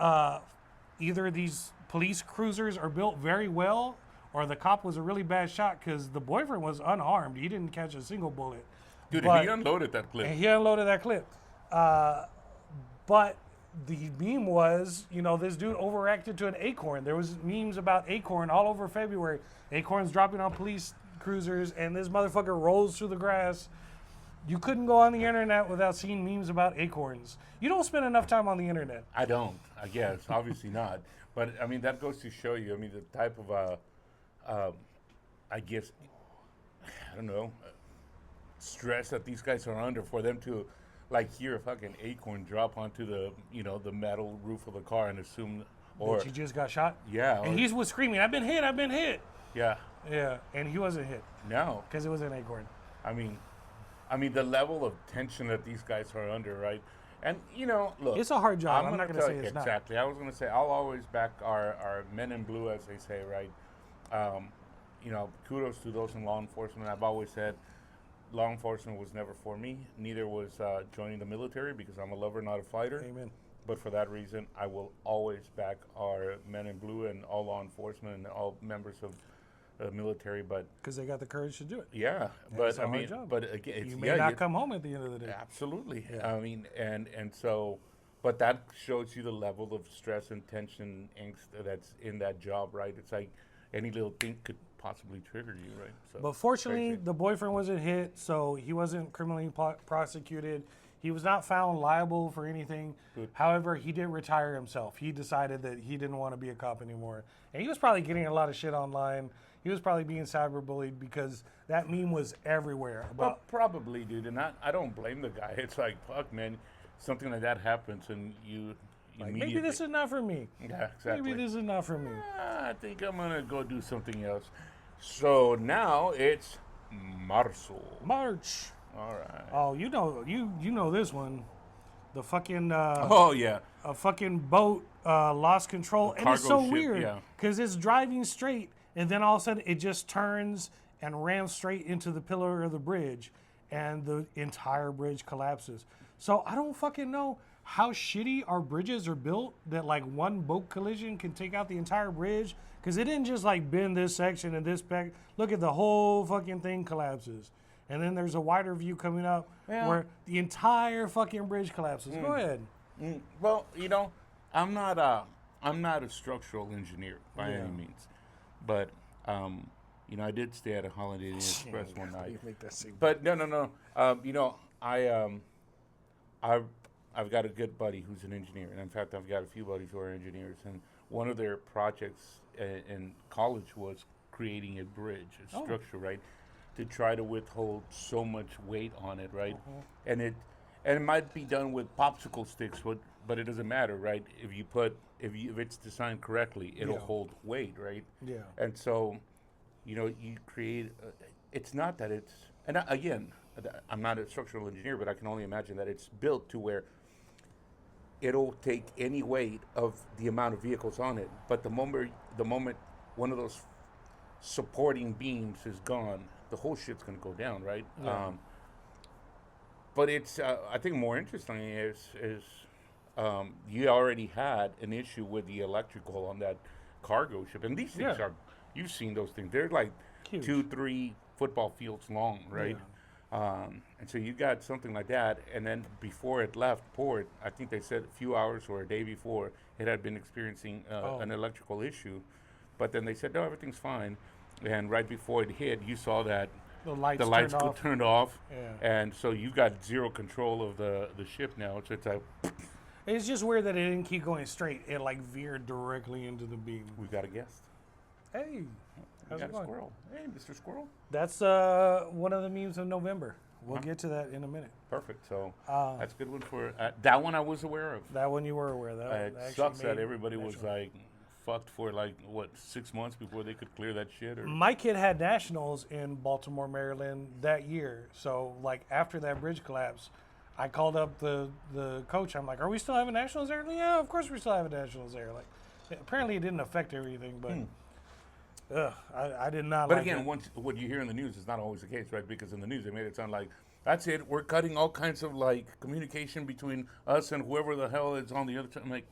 either these police cruisers are built very well, or the cop was a really bad shot, because the boyfriend was unarmed. He didn't catch a single bullet. Dude, But- he unloaded that clip. And he unloaded that clip. But the meme was, this dude overreacted to an acorn. There was memes about acorn all over February. Acorns dropping on police cruisers, and this motherfucker rolls through the grass. You couldn't go on the internet without seeing memes about acorns. You don't spend enough time on the internet. I don't, I guess. Obviously not. But, I mean, that goes to show you, the type of, I guess, I don't know, stress that these guys are under for them to, like, hear a fucking acorn drop onto the, the metal roof of the car and assume, or, That you just got shot. yeah. And he was screaming, "I've been hit, I've been hit." yeah, Yeah, and he wasn't hit no. because it was an acorn. I mean, the level of tension that these guys are under, right? And, look. It's a hard job. I'm not gonna gonna tell say you it's not. exactly. I was going to say, I'll always back our men in blue, as they say, right? Kudos to those in law enforcement. I've always said law enforcement was never for me. Neither was joining the military, because I'm a lover, not a fighter. Amen. But for that reason, I will always back our men in blue and all law enforcement and all members of the military. But Because they got the courage to do it. yeah, it's but a I hard mean, job. but again, it's, You may yeah, not come home at the end of the day. absolutely. Yeah. I mean, and so, but that shows you the level of stress and tension, angst that's in that job, right? It's like any little thing could possibly trigger you, right? So, But fortunately, crazy. the boyfriend wasn't hit, so he wasn't criminally prosecuted. He was not found liable for anything. Good. However, he did retire himself. He decided that he didn't want to be a cop anymore. And he was probably getting a lot of shit online. He was probably being cyberbullied because that meme was everywhere Well, about probably, dude, and I don't blame the guy. It's like, fuck, man, something like that happens, and you Like, immediately. maybe this is not for me. Yeah, exactly. Maybe this is not for me. I think I'm gonna go do something else. So now it's Marzo. March. All right. Oh, you know this one. The fucking Oh yeah. a fucking boat lost control, and it's cargo so ship, weird yeah. because it's driving straight, and then all of a sudden it just turns and rams straight into the pillar of the bridge, and the entire bridge collapses. So I don't fucking know how shitty our bridges are built that like one boat collision can take out the entire bridge, because it didn't just like bend this section and this back. Look at the whole fucking thing collapses. And then there's a wider view coming up where the entire fucking bridge collapses. Go ahead. Well, you know, I'm not a structural engineer by any means, but you know, I did stay at a Holiday Inn Express one night. But no. You know, I've got a good buddy who's an engineer, and in fact, I've got a few buddies who are engineers, and one of their projects in college was creating a bridge, a structure, right, to try to withhold so much weight on it, right, and it might be done with popsicle sticks, but it doesn't matter, right? If it's designed correctly, it'll hold weight, right? Yeah. And so, you know, you create. It's not that it's, and again, I'm not a structural engineer, but I can only imagine that it's built to where it'll take any weight of the amount of vehicles on it. But the moment one of those supporting beams is gone, the whole shit's gonna go down, right? Yeah. But it's I think more interesting is you already had an issue with the electrical on that cargo ship, and these things are, you've seen those things. They're like Huge. 2-3 football fields long, right? And so you got something like that, and then before it left port, I think they said a few hours or a day before, it had been experiencing an electrical issue, but then they said, no, everything's fine. And right before it hit, you saw that The lights turned off, Yeah. and so you got zero control of the ship now. So it's like, It's just weird that it didn't keep going straight. It like veered directly into the beam. we got a guest. Hey, We how's got it a going? squirrel. Hey, Mr. Squirrel. That's one of the memes of November. We'll get to that in a minute. Perfect. So that's a good one for that one. I was aware of. That one you were aware of. It actually sucks that made everybody was national. like fucked for like what 6 months before they could clear that shit. Or My kid had nationals in Baltimore, Maryland that year. So like after that bridge collapse, I called up the coach. I'm like, "Are we still having nationals there?" Yeah, of course we're still having nationals there. Like, apparently it didn't affect everything, but I did not. But like again, it. once what you hear in the news is not always the case, right? Because in the news they made it sound like that's it. We're cutting all kinds of like communication between us and whoever the hell is on the other side. I'm like,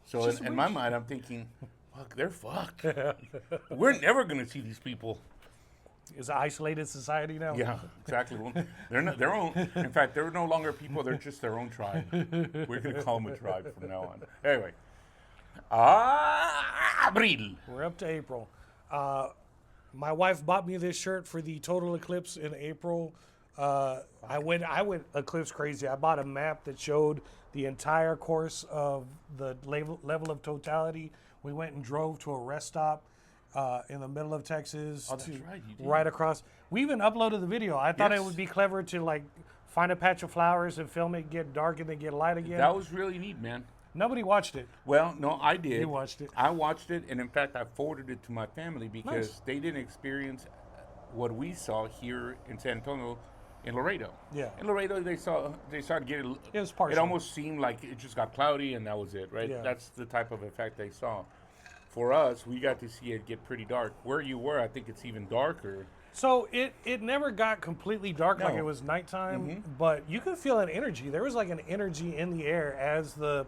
so in my mind, I'm thinking, fuck, they're fucked. We're never gonna see these people. It's an isolated society now. Yeah, exactly. Well, they're not their own. In fact, they're no longer people. They're just their own tribe. We're gonna call them a tribe from now on. Anyway, Abril. We're up to April. My wife bought me this shirt for the total eclipse in April. I went eclipse crazy. I bought a map that showed the entire course of the level of totality. We went and drove to a rest stop in the middle of Texas. Oh, that's right, you did. Right across. We even uploaded the video. I thought it Yes. would be clever to like find a patch of flowers and film it, get dark and then get light again. That was really neat, man. Nobody watched it. Well, no, I did. You watched it. I watched it, and in fact, I forwarded it to my family because Nice. they didn't experience what we saw here in San Antonio, in Laredo. Yeah. In Laredo, they started getting. It was partial. It almost seemed like it just got cloudy, and that was it, right? Yeah. That's the type of effect they saw. For us, we got to see it get pretty dark. Where you were, I think it's even darker. So it never got completely dark like No. it was nighttime, but you could feel an energy. There was like an energy in the air as the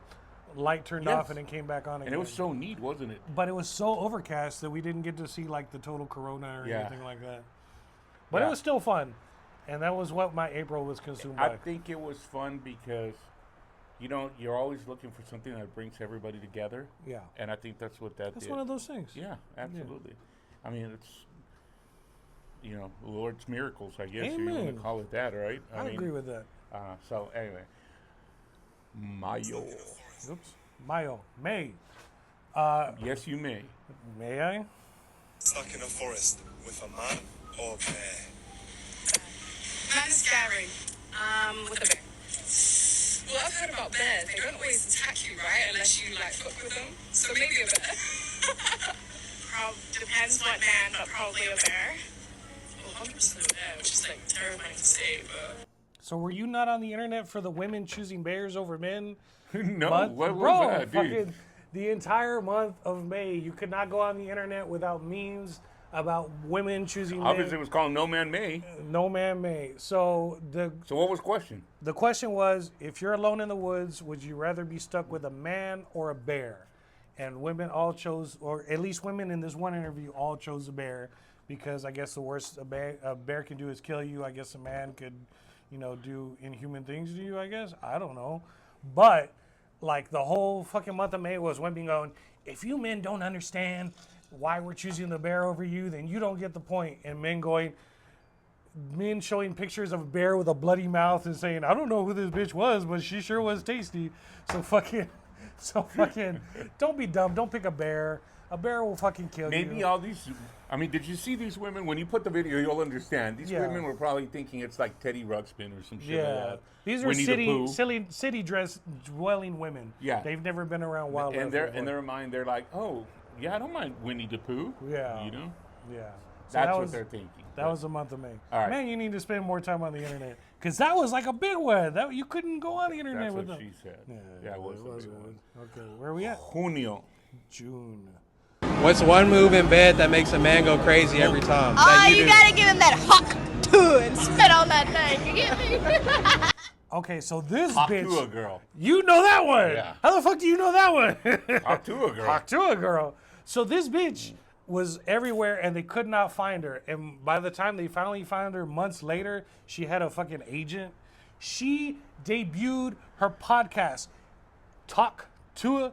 light turned Yes. off and then came back on again. And it was so neat, wasn't it? But it was so overcast that we didn't get to see like the total corona or Yeah. anything like that. But Yeah. it was still fun, and that was what my April was consumed I by. think it was fun because, you know, you're always looking for something that brings everybody together. Yeah, And I think that's what that that's did. one of those things. Yeah, absolutely. I mean, it's, you know, Lord's miracles, I guess you want Amen. to call it that, right? I agree with that. So anyway, Mayo. Oops, Mayo, May. Yes, you may. May I? Stuck in a forest with a man or bear. Man is scary. With a bear. Well, I've heard about bears. They don't always attack you, right? Unless you like fuck with them. So maybe a bear. Depends what man, but probably a bear. Well, 100% a bear, which is like terrifying to say, but. So were you not on the internet for the women choosing bears over men? No, month? what was Bro, that, dude? fucking the entire month of May, you could not go on the internet without memes about women choosing Obviously, it men. was called No Man May. No man may. So So what was the question? the question was, if you're alone in the woods, would you rather be stuck with a man or a bear? And women all chose, or at least women in this one interview all chose a bear, because I guess the worst a bear can do is kill you. I guess a man could, do inhuman things to you, I guess. I don't know. But like the whole fucking month of May was women going, if you men don't understand why we're choosing the bear over you, then you don't get the point. And men showing pictures of a bear with a bloody mouth and saying, I don't know who this bitch was, but she sure was tasty. So fucking, don't be dumb. Don't pick a bear. A bear will fucking kill you. Maybe all these. I mean, did you see these women? When you put the video, you'll understand. These women were probably thinking it's like Teddy Ruxpin or some shit like that. These are Winnie the Pooh. city dress dwelling women. Yeah. They've never been around wildlife. And in their mind, they're like, oh, yeah, I don't mind Winnie the Pooh. Yeah. You know? Yeah. So That's what they're thinking. That was the month of May. All right. Man, you need to spend more time on the internet. Because that was like a big one. You couldn't go on the internet That's with what them. she said. Yeah, it was a big one. Okay, where are we at? Junio. June. What's one move in bed that makes a man go crazy every time? Oh, you gotta give him that hawk to and spit on that thing. You get me? Okay, so this Talk bitch. to a girl. You know that one. Yeah. How the fuck do you know that one? Talk to a girl. Talk to a girl. So this bitch was everywhere and they could not find her. And by the time they finally found her months later, she had a fucking agent. She debuted her podcast, Talk to a.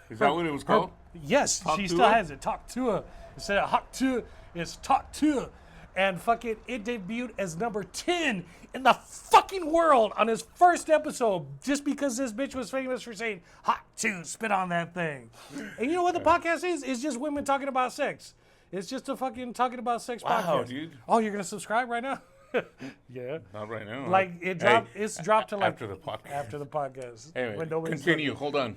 Is that what it was called? Yes, Talk she to still her? has it. Talk to her. Instead of Hawk to her, it's Talk to her. And fucking it debuted as number 10 in the fucking world on his first episode, just because this bitch was famous for saying hot to spit on that thing. And you know what the podcast is? It's just women talking about sex. It's just a fucking talking about sex Wow, podcast. dude. Oh, you're gonna subscribe right now? Yeah. Not right now. Like it dropped. Hey, it's dropped to like after the podcast. After the podcast. Anyway, When nobody's continue. looking. Hold on.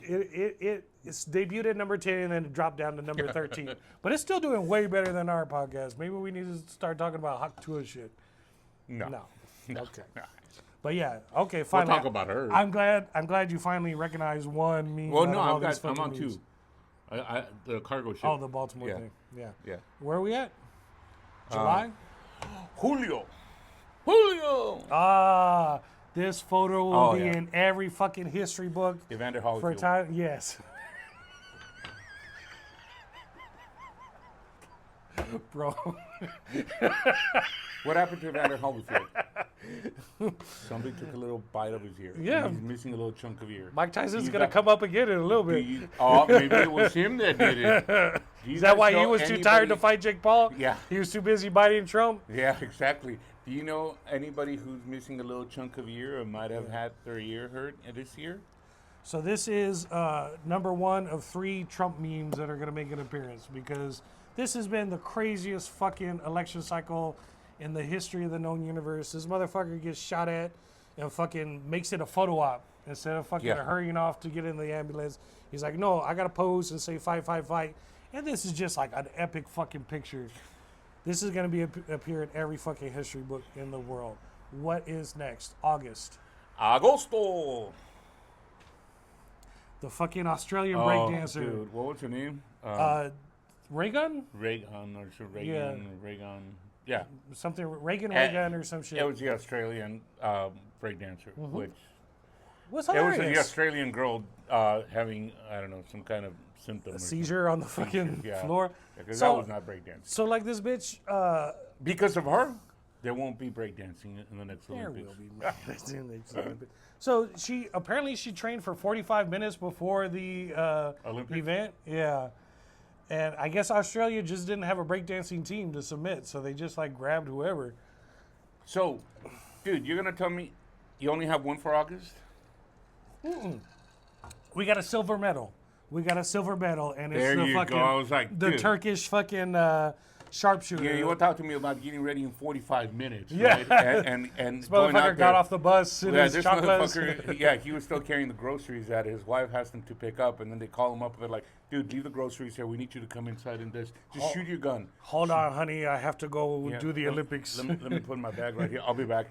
It's debuted at number 10 and then it dropped down to number 13. But it's still doing way better than our podcast. Maybe we need to start talking about hot tour shit. No. Okay. No. But yeah, okay, fine. We'll talk about her. I'm glad you finally recognized one meme. Well, out no, of all I'm these fucking on memes. two. The cargo ship. Oh, the Baltimore Yeah. thing. Yeah. Yeah. Where are we at? July? Julio. Ah, this photo will be yeah. in every fucking history book. Evander For Holyfield. time, yes. Bro. What happened to Evander Holyfield? Somebody took a little bite of his ear. Yeah. He's missing a little chunk of ear. Mike Tyson's You going to got- come up again in a little bit. Maybe it was him that did it. Do you Is that guys why he know was too tired to anybody- fight Jake Paul? Yeah. He was too busy biting Trump? Yeah, exactly. Do you know anybody who's missing a little chunk of ear or might have had their ear hurt this year? So this is number one of 3 Trump memes that are going to make an appearance, because this has been the craziest fucking election cycle in the history of the known universe. This motherfucker gets shot at and fucking makes it a photo op instead of fucking hurrying off to get in the ambulance. He's like, no, I got to pose and say fight, fight, fight. And this is just like an epic fucking picture. This is going to be appear in every fucking history book in the world. What is next? August. Agosto. The fucking Australian Oh, breakdancer. dude, what was her name? Reagan? Reagan or so Reagan. Yeah. Reagan. Yeah. Something Reagan or some shit. It was the Australian breakdancer, which What's it was hilarious? the Australian girl having, I don't know, some kind of symptom. A seizure on the fucking floor. Because So- that was not breakdancing. So like this bitch, Because of her, there won't be breakdancing in the next there Olympics. will be. So she trained for 45 minutes before the Olympics? event. Yeah. And I guess Australia just didn't have a breakdancing team to submit, so they just like grabbed whoever. So, dude, you're gonna tell me you only have one for August? We got a silver medal. And it's There the you fucking go. I was like, the dude. Turkish fucking sharpshooter. Yeah, you want to talk to me about getting ready in 45 minutes, Yeah. right? And This going out motherfucker there. got off the bus in his This chocolates. motherfucker, yeah, he was still carrying the groceries that his wife asked him to pick up, and then they call him up and they're like, dude, leave the groceries here. We need you to come inside and just shoot your gun. Hold on, honey. I have to go Yeah, do the Olympics. Let me put my bag right here. I'll be back.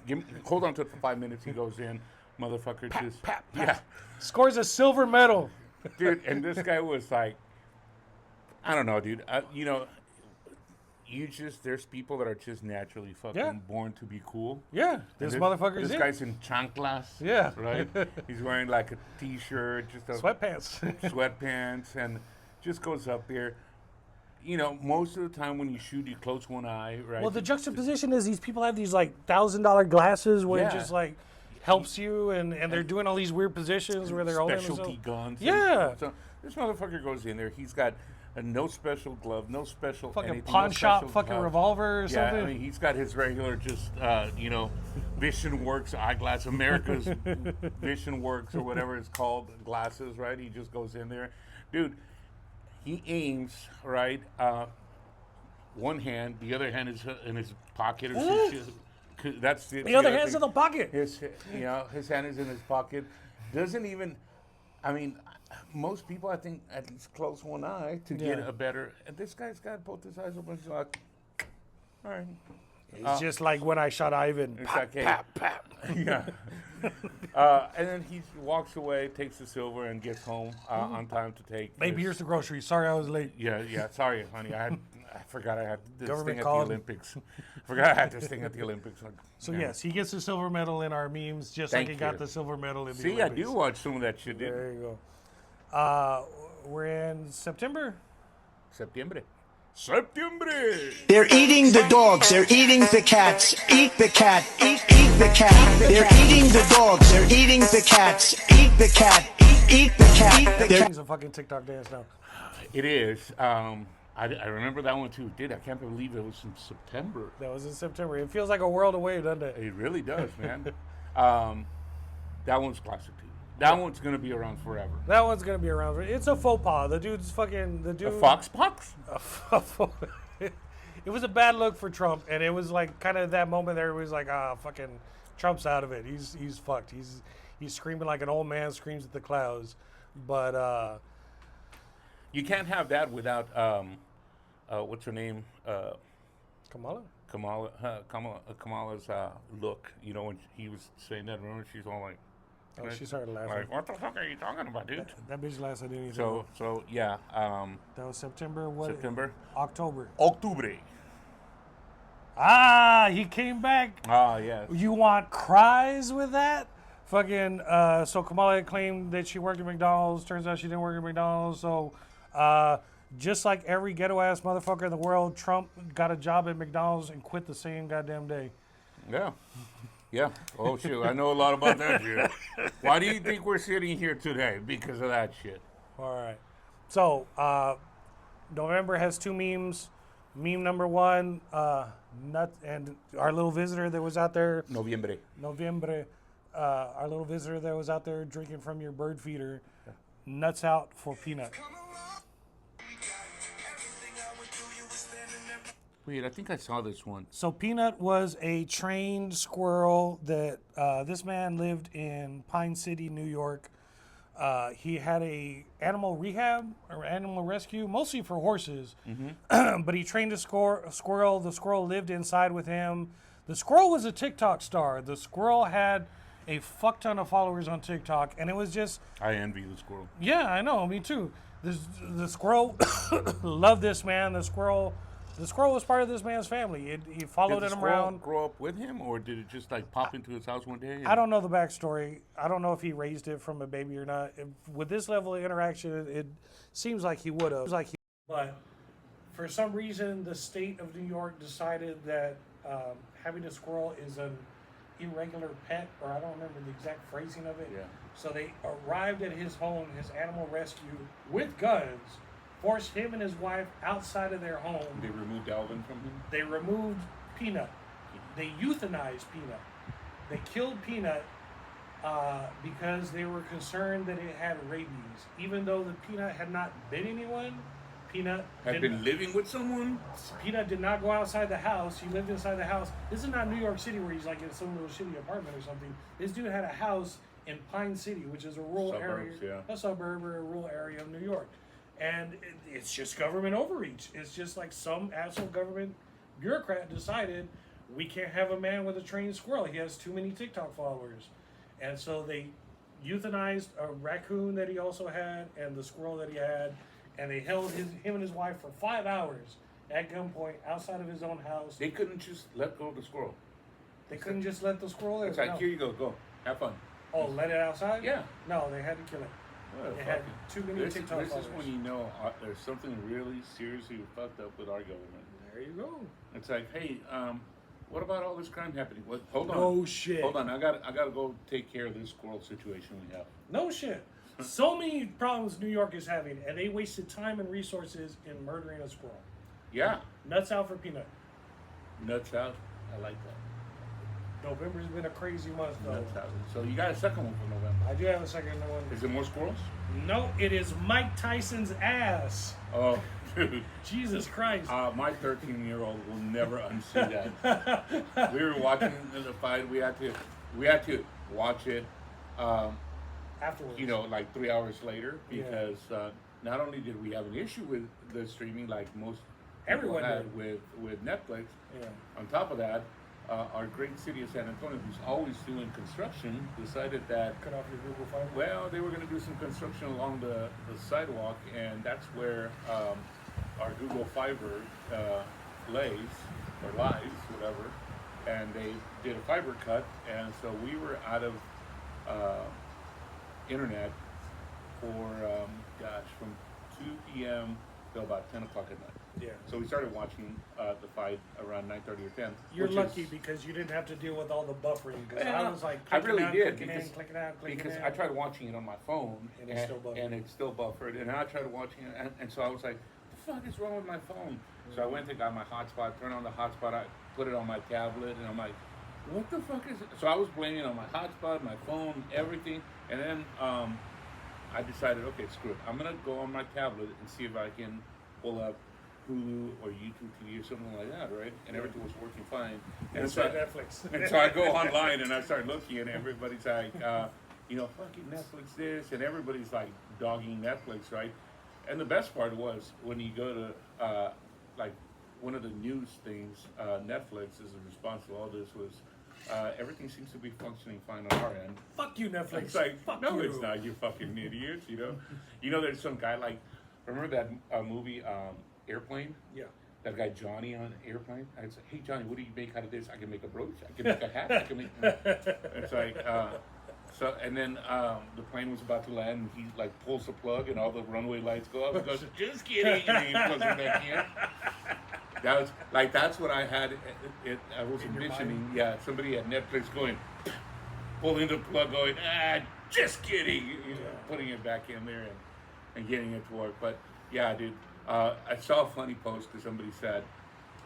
Hold on to it for 5 minutes. He goes in. Motherfucker just. Yeah. Scores a silver medal. Dude, and this guy was like, I don't know, dude. There's people that are just naturally fucking born to be cool. Yeah, this motherfucker's This guy's in chanclas. Yeah. Right? He's wearing like a t-shirt, just a sweatpants, and just goes up there. You know, most of the time when you shoot, you close one eye, right? Well, the juxtaposition is these people have these like $1,000 glasses where it Yeah. just like helps you, and they're doing all these weird positions where they're holding specialty themselves. guns. Yeah. So this motherfucker goes in there. He's got no special glove, no special Fucking anything, pawn no shop special fucking glove. revolver or Yeah, something. I mean, he's got his regular just, Vision Works eyeglass, America's Vision Works or whatever it's called, glasses, right? He just goes in there. Dude, he aims, right? One hand, the other hand is in his pocket or some shit. That's the other hand's in the pocket. His hand is in his pocket. Doesn't even, I mean, most people, I think, at least close one eye to get a better. And this guy's got both his eyes open. He's like, all right. It's just like when I shot Ivan. It's Pap, like, hey. pap, pap. Yeah. And then he walks away, takes the silver, and gets home on time to take. Baby, here's the groceries. Sorry I was late. Yeah. Sorry, honey. I forgot I had this Government thing at called. the Olympics. Forgot I had this thing at the Olympics. Like, So yeah. yes, he gets the silver medal in our memes, just Thank like he got you. the silver medal in the See, I Olympics. do watch some of that shit, dude. There you go. We're in September. Septiembre. They're eating the dogs, they're eating the cats. Eat the cat, eat the cat. They're eating the dogs, they're eating the cats. Eat the cat, eat the cat. It's a fucking TikTok dance now. It is. I remember that one too. Dude, I can't believe it was in September. That was in September. It feels like a world away, doesn't it? It really does, man. That one's classic too. That one's gonna be around forever. That one's gonna be around. It's a faux pas. The dude's fucking A fox pox? It was a bad look for Trump, and it was like kind of that moment there. It was like, fucking Trump's out of it. He's fucked. He's screaming like an old man screams at the clouds. But you can't have that without what's her name? Kamala. Kamala's look. You know, when he was saying that, remember she's all like. Oh, she started laughing. Like, what the fuck are you talking about, dude? That bitch last I didn't even. So yeah. That was September. What? September. October. Octubre. He came back. Yes. You want cries with that? Fucking. So Kamala claimed that she worked at McDonald's. Turns out she didn't work at McDonald's. So, just like every ghetto ass motherfucker in the world, Trump got a job at McDonald's and quit the same goddamn day. Yeah. Yeah. Oh, shit. I know a lot about that shit. Why do you think we're sitting here today? Because of that shit. All right. So, November has two memes. Meme number one, and our little visitor that was out there. Noviembre. Our little visitor that was out there drinking from your bird feeder. Nuts out for Peanut. Wait, I think I saw this one. So Peanut was a trained squirrel that this man lived in Pine City, New York. He had a animal rehab or animal rescue, mostly for horses. Mm-hmm. But he trained a squirrel. The squirrel lived inside with him. The squirrel was a TikTok star. The squirrel had a fuck ton of followers on TikTok, and it was just... I envy the squirrel. Yeah, I know. Me too. The squirrel loved this man. The squirrel was part of this man's family. He followed him around. Did the squirrel grow up with him, or did it just like pop into his house one day? I don't know the backstory. I don't know if he raised it from a baby or not. With this level of interaction, it seems like he would have. But for some reason, the state of New York decided that having a squirrel is an irregular pet, or I don't remember the exact phrasing of it. Yeah. So they arrived at his home, his animal rescue, with guns, forced him and his wife outside of their home. They removed Alvin from him? They removed Peanut. They euthanized Peanut. They killed Peanut because they were concerned that it had rabies. Even though the Peanut had not bit anyone, Peanut Had been living with someone? Peanut did not go outside the house. He lived inside the house. This is not New York City where he's like in some little shitty apartment or something. This dude had a house in Pine City, which is a rural area, a suburb or a rural area of New York. And it's just government overreach. It's just like some asshole government bureaucrat decided we can't have a man with a trained squirrel. He has too many TikTok followers. And so they euthanized a raccoon that he also had and the squirrel that he had. And they held him and his wife for 5 hours at gunpoint outside of his own house. They couldn't just let go of the squirrel. They couldn't just let the squirrel there. It's like, here you go, have fun. Oh, let it outside? Yeah. No, they had to kill it. They had too many TikTok This followers. is when you know there's something really seriously fucked up with our government. There you go. It's like, hey, what about all this crime happening? What? Hold on. No shit. Hold on, I gotta go take care of this squirrel situation we have. No shit. So many problems New York is having, and they wasted time and resources in murdering a squirrel. Yeah. Nuts out for Peanut. Nuts out. I like that. November's been a crazy month, though. Nuts out. So you got a second one for November. I do have a second one. Is it more squirrels? No, it is Mike Tyson's ass. Oh, dude. Jesus Christ. My 13-year-old will never unsee that. We were watching the fight. We had to watch it. Afterwards. You know, like 3 hours later, because not only did we have an issue with the streaming, like most everyone had did with Netflix. On top of that, our great city of San Antonio, who's always doing construction, decided that cut off your Google Fiber. Well, they were going to do some construction along the sidewalk, and that's where our Google Fiber lies, whatever. And they did a fiber cut, and so we were out of internet for from 2 p.m. till about 10 o'clock at night. Yeah. So we started watching the fight around 9:30 or 10. You're lucky because you didn't have to deal with all the buffering. Because I was like, I really did clicking out, because I tried watching it on my phone and it's still buffered. And I tried watching it, and so I was like, "The fuck is wrong with my phone?" So I went and got my hotspot, turned on the hotspot, I put it on my tablet, and I'm like, "What the fuck is it?" So I was blaming it on my hotspot, my phone, everything, and then I decided, okay, screw it. I'm gonna go on my tablet and see if I can pull up Hulu or YouTube TV or something like that, right? And everything was working fine. And so Netflix. And so I go online and I start looking, and everybody's like, fucking Netflix this, and everybody's like dogging Netflix, right? And the best part was when you go to like one of the news things, Netflix is a response to all this was. Everything seems to be functioning fine on our end. Fuck you, Netflix. It's like, fuck no, you. It's not. You fucking idiots. There's some guy like, remember that movie Airplane? Yeah. That guy Johnny on Airplane. I said, hey Johnny, what do you make out of this? I can make a brooch. I can make a hat. I can make. It's like, so, and then the plane was about to land, and he like pulls the plug, and all the runway lights go up. He goes, just kidding. And he plugs it back in. That's what I had. I was envisioning. Yeah, somebody at Netflix going, pulling the plug, going, just kidding. Putting it back in there and getting it to work. But yeah, dude, I saw a funny post that somebody said.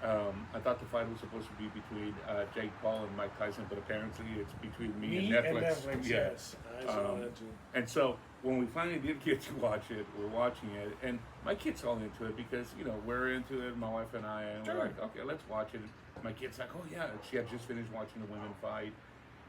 I thought the fight was supposed to be between Jake Paul and Mike Tyson, but apparently it's between me and Netflix. Yes, I saw that too. And so when we finally did get to watch it, we're watching it, and my kid's all into it because we're into it, my wife and I, and we're like, okay, let's watch it. My kid's like, oh yeah, she had just finished watching the women fight,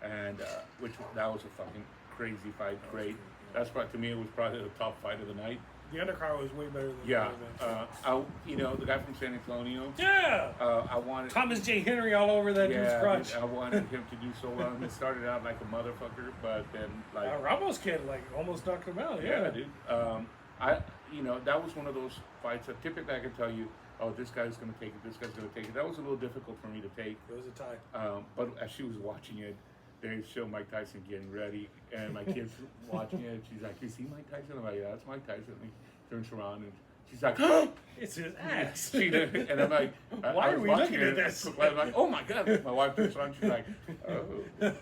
and that was a fucking crazy fight, great. That's probably, to me, it was probably the top fight of the night. The undercard was way better than the guy from San Antonio. Yeah. I wanted Thomas J. Henry all over that dude's crotch. I wanted him to do so well. He started out like a motherfucker, but then Ramos kid almost knocked him out. Yeah, dude. That was one of those fights that typically I could tell you, oh, this guy's gonna take it. This guy's gonna take it. That was a little difficult for me to take. It was a tie. But as she was watching it, they show Mike Tyson getting ready, and my kid's watching it. She's like, "You see Mike Tyson?" I'm like, "Yeah, that's Mike Tyson." And he turns around and she's like, "Oh, it's his ass." And I'm like, "Why are we looking at this?" I'm like, "Oh my god!" My wife turns around. She's like, "Oh."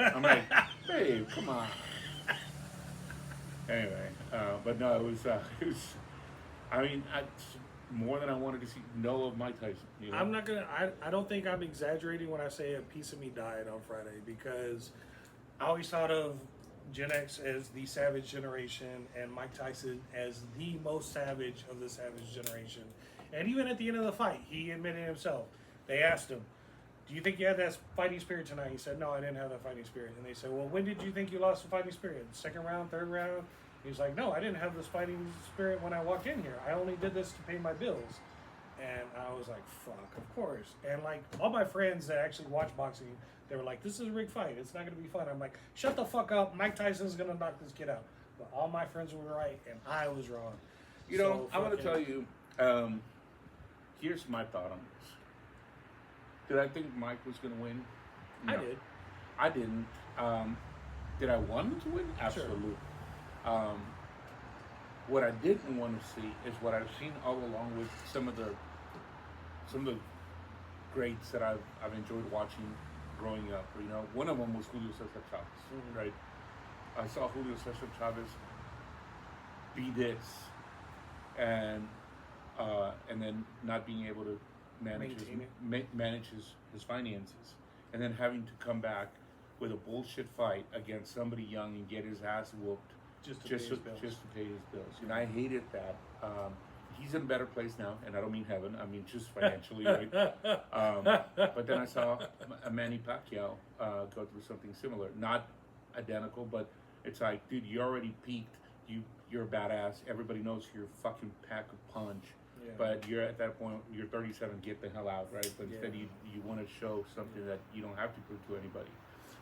I'm like, "Babe, come on." Anyway, but no, it was. I mean, more than I wanted to see. No of Mike Tyson. I'm not gonna. I don't think I'm exaggerating when I say a piece of me died on Friday because I always thought of Gen X as the savage generation, and Mike Tyson as the most savage of the savage generation. And even at the end of the fight, he admitted himself. They asked him, "Do you think you had that fighting spirit tonight?" He said, "No, I didn't have that fighting spirit." And they said, "Well, when did you think you lost the fighting spirit? Second round, third round?" He's like, "No, I didn't have this fighting spirit when I walked in here. I only did this to pay my bills." And I was like, fuck, of course. And like all my friends that actually watch boxing, they were like, "This is a rigged fight. It's not going to be fun." I'm like, "Shut the fuck up. Mike Tyson's going to knock this kid out." But all my friends were right, and I was wrong. You know, I'm going to tell you, here's my thought on this. Did I think Mike was going to win? No. I did. I didn't. Did I want him to win? Absolutely. Sure. What I didn't want to see is what I've seen all along with some of the greats that I've enjoyed watching growing up. You know, one of them was Julio Cesar Chavez, right? I saw Julio Cesar Chavez be this, and then not being able to manage his finances, and then having to come back with a bullshit fight against somebody young and get his ass whooped just to pay his bills. And I hated that. He's in a better place now, and I don't mean heaven. I mean just financially, right? But then I saw a Manny Pacquiao go through something similar. Not identical, but it's like, dude, you already peaked. You're a badass. Everybody knows you're a fucking pack of punch. Yeah. But you're at that point, you're 37, get the hell out, right? But instead you want to show something that you don't have to prove to anybody.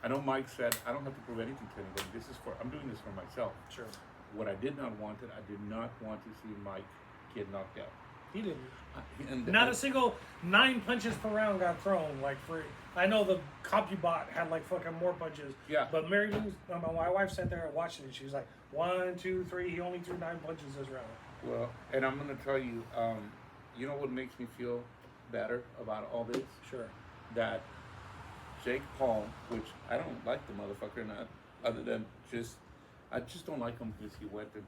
I know Mike said, "I don't have to prove anything to anybody. I'm doing this for myself." Sure. What I did not want I did not want to see Mike get knocked out. He didn't. Not a single 9 punches per round got thrown. Like I know the CompuBot had like fucking more punches. Yeah. But Mary Lou, my wife sat there and watched it, and she was like, 1, 2, 3. He only threw 9 punches this round. Well, and I'm gonna tell you, you know what makes me feel better about all this? Sure. That Jake Paul, which I don't like the motherfucker, not other than I just don't like him because he went and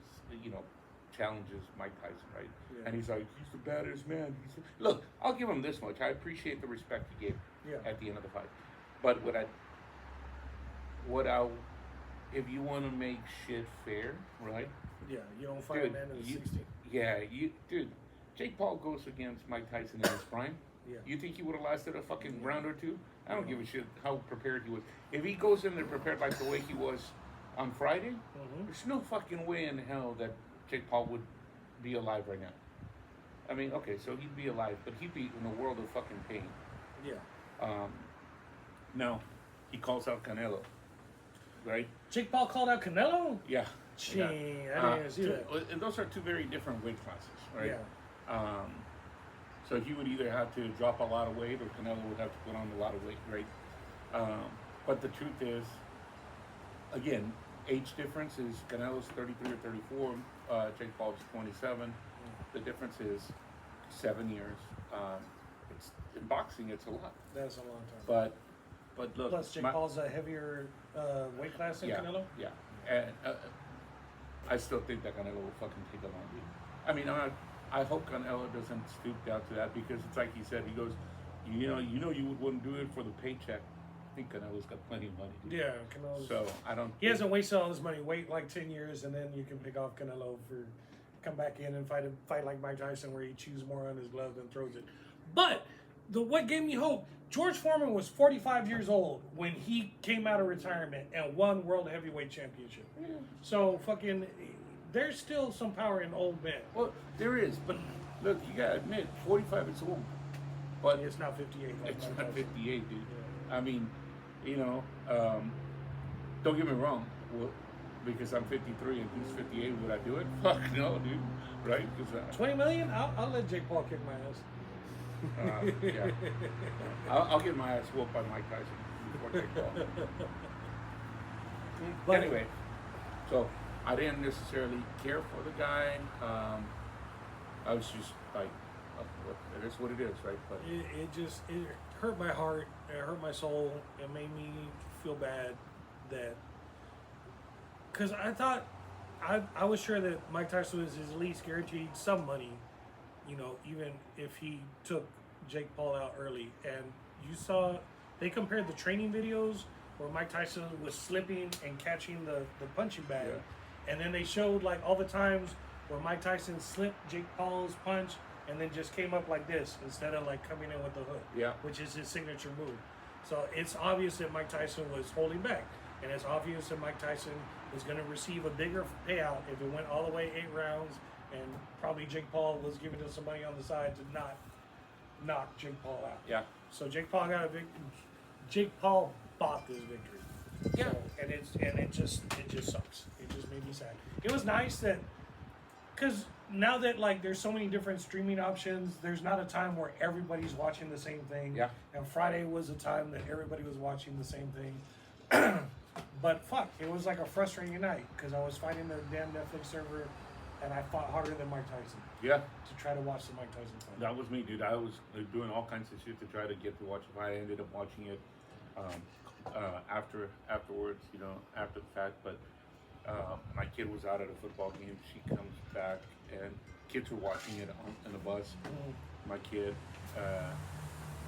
challenges Mike Tyson, right? Yeah. And he's like, he's the baddest man. Look, I'll give him this much. I appreciate the respect he gave at the end of the fight. But if you want to make shit fair, right? Yeah, you don't fight a man in the 60. Yeah, dude. Jake Paul goes against Mike Tyson in his prime. Yeah. You think he would have lasted a fucking round or two? I don't give a shit how prepared he was. If he goes in there prepared like the way he was on Friday, there's no fucking way in hell that Jake Paul would be alive right now. I mean, okay, so he'd be alive, but he'd be in a world of fucking pain. Yeah. Now, he calls out Canelo, right? Jake Paul called out Canelo? Yeah. Gee, I didn't even see that. And those are two very different weight classes, right? Yeah. So he would either have to drop a lot of weight or Canelo would have to put on a lot of weight, right? But the truth is, again, age difference is Canelo's 33 or 34, Jake Paul's 27. The difference is 7 years. It's in boxing, it's a lot. That's a long time. But look, plus Jake Paul's a heavier weight class than Canelo. Yeah, and I still think that Canelo will fucking take a long beat. I mean, I hope Canelo doesn't stoop down to that because it's like he said. He goes, you wouldn't do it for the paycheck. I think Canelo's got plenty of money. Yeah, Canelo's. So I don't. He hasn't wasted all his money. Wait like 10 years, and then you can pick off Canelo for come back in and fight like Mike Tyson, where he chews more on his glove than throws it. But what gave me hope? George Foreman was 45 years old when he came out of retirement and won World Heavyweight Championship. Yeah. So fucking, there's still some power in old men. Well, there is, but look, you gotta admit, 45 is old. But it's not 58. It's not 58, dude. Yeah. I mean, don't get me wrong. Well, because I'm 53 and he's 58, would I do it? Fuck no, dude. Right? 20 million? I'll let Jake Paul kick my ass. Yeah. I'll get my ass whooped by Mike Tyson before Jake Paul. But anyway, so I didn't necessarily care for the guy. I was just like, it is what it is, right? But it hurt my heart. It hurt my soul. It made me feel bad that, because I thought, I was sure that Mike Tyson was at least guaranteed some money, even if he took Jake Paul out early. And you saw, they compared the training videos where Mike Tyson was slipping and catching the punching bag. And then they showed like all the times where Mike Tyson slipped Jake Paul's punch and then just came up like this instead of like coming in with the hook. Yeah. Which is his signature move. So it's obvious that Mike Tyson was holding back. And it's obvious that Mike Tyson was going to receive a bigger payout if it went all the way 8 rounds, and probably Jake Paul was giving him some money on the side to not knock Jake Paul out. Yeah. So Jake Paul got a victory. Jake Paul bought this victory. Yeah. So, and it just sucks. It just made me sad. It was nice that, because now that like there's so many different streaming options, there's not a time where everybody's watching the same thing. Yeah. And Friday was a time that everybody was watching the same thing. But fuck, it was like a frustrating night because I was fighting the damn Netflix server, and I fought harder than Mike Tyson. Yeah. To try to watch the Mike Tyson fight. That was me, dude. I was doing all kinds of shit to try to get to watch it. I ended up watching it afterwards, you know, after the fact. But my kid was out at a football game. She comes back, and kids were watching it on the bus. My kid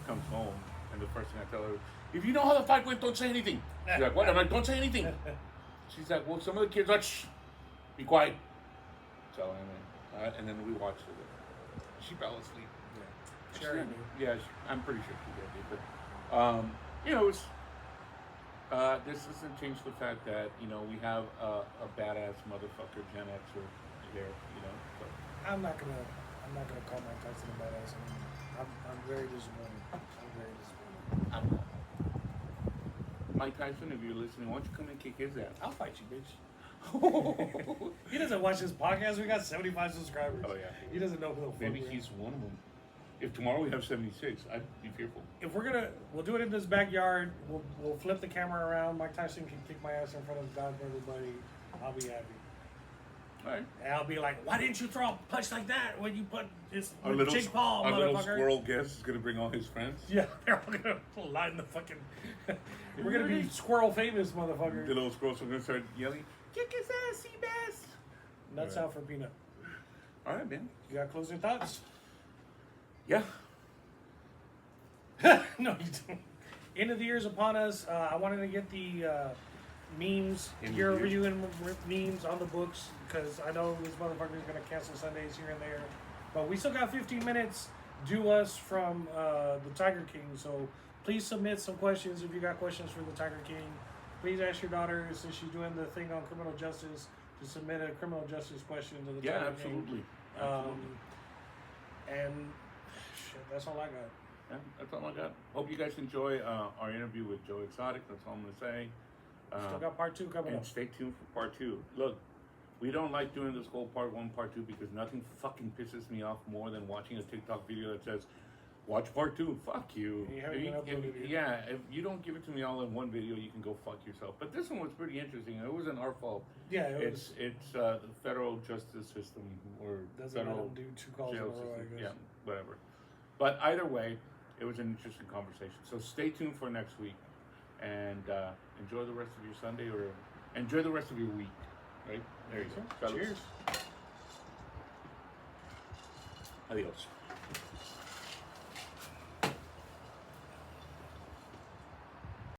comes home, and the first thing I tell her, if you know how the fight went, don't say anything. She's like, what? I'm like, don't say anything. She's like, well, some of the kids are, shh, be quiet. So, and then we watched it. She fell asleep. Yeah. Sure. Yeah, I'm pretty sure she did. But, you know, it's, this doesn't change the fact that, you know, we have a badass motherfucker Gen Xer here, you know. So. I'm not gonna call Mike Tyson a badass anymore. I'm very disappointed. I'm very disappointed. Mike Tyson, if you're listening, why don't you come and kick his ass? I'll fight you, bitch. He doesn't watch this podcast. We got 75 subscribers. Oh, yeah. He doesn't know who the fuck Maybe we are. he's one of them. If tomorrow we have 76, I'd be fearful. If we'll do it in this backyard. We'll flip the camera around. Mike Tyson can kick my ass in front of God and everybody. I'll be happy. All right. And I'll be like, why didn't you throw a punch like that when you put this Our little, Jake Paul, our little motherfucker? squirrel guest is going to bring all his friends. Yeah, they're all gonna line the fucking. We're gonna be squirrel famous, motherfucker. The little squirrels are going to start yelling, kick his ass, Seabass. Nuts out for peanut. All right, man. You got closing thoughts? Yeah. No, you don't. End of the year is upon us. I wanted to get the memes, year over year memes on the books, because I know this motherfucker is going to cancel Sundays here and there. But we still got 15 minutes due us from the Tiger King. So please submit some questions if you got questions for the Tiger King. Please ask your daughter, since she's doing the thing on criminal justice, to submit a criminal justice question to the Tiger King. Absolutely. And shit, that's all I got. Yeah, that's all I got. Hope you guys enjoy our interview with Joe Exotic. That's all I'm going to say. Still got part 2 coming and up. stay tuned for part 2. Look, we don't like doing this whole part 1, part 2 because nothing fucking pisses me off more than watching a TikTok video that says, watch part 2. Fuck you. You haven't even uploaded it. Yeah, if you don't give it to me all in one video, you can go fuck yourself. But this one was pretty interesting. It wasn't our fault. Yeah, it's the federal justice system or doesn't federal let them do 2 calls in a jail row, I system. guess. Yeah, whatever. But either way, it was an interesting conversation. So stay tuned for next week, and enjoy the rest of your Sunday, or enjoy the rest of your week. Right? There you go. Cheers. Adios.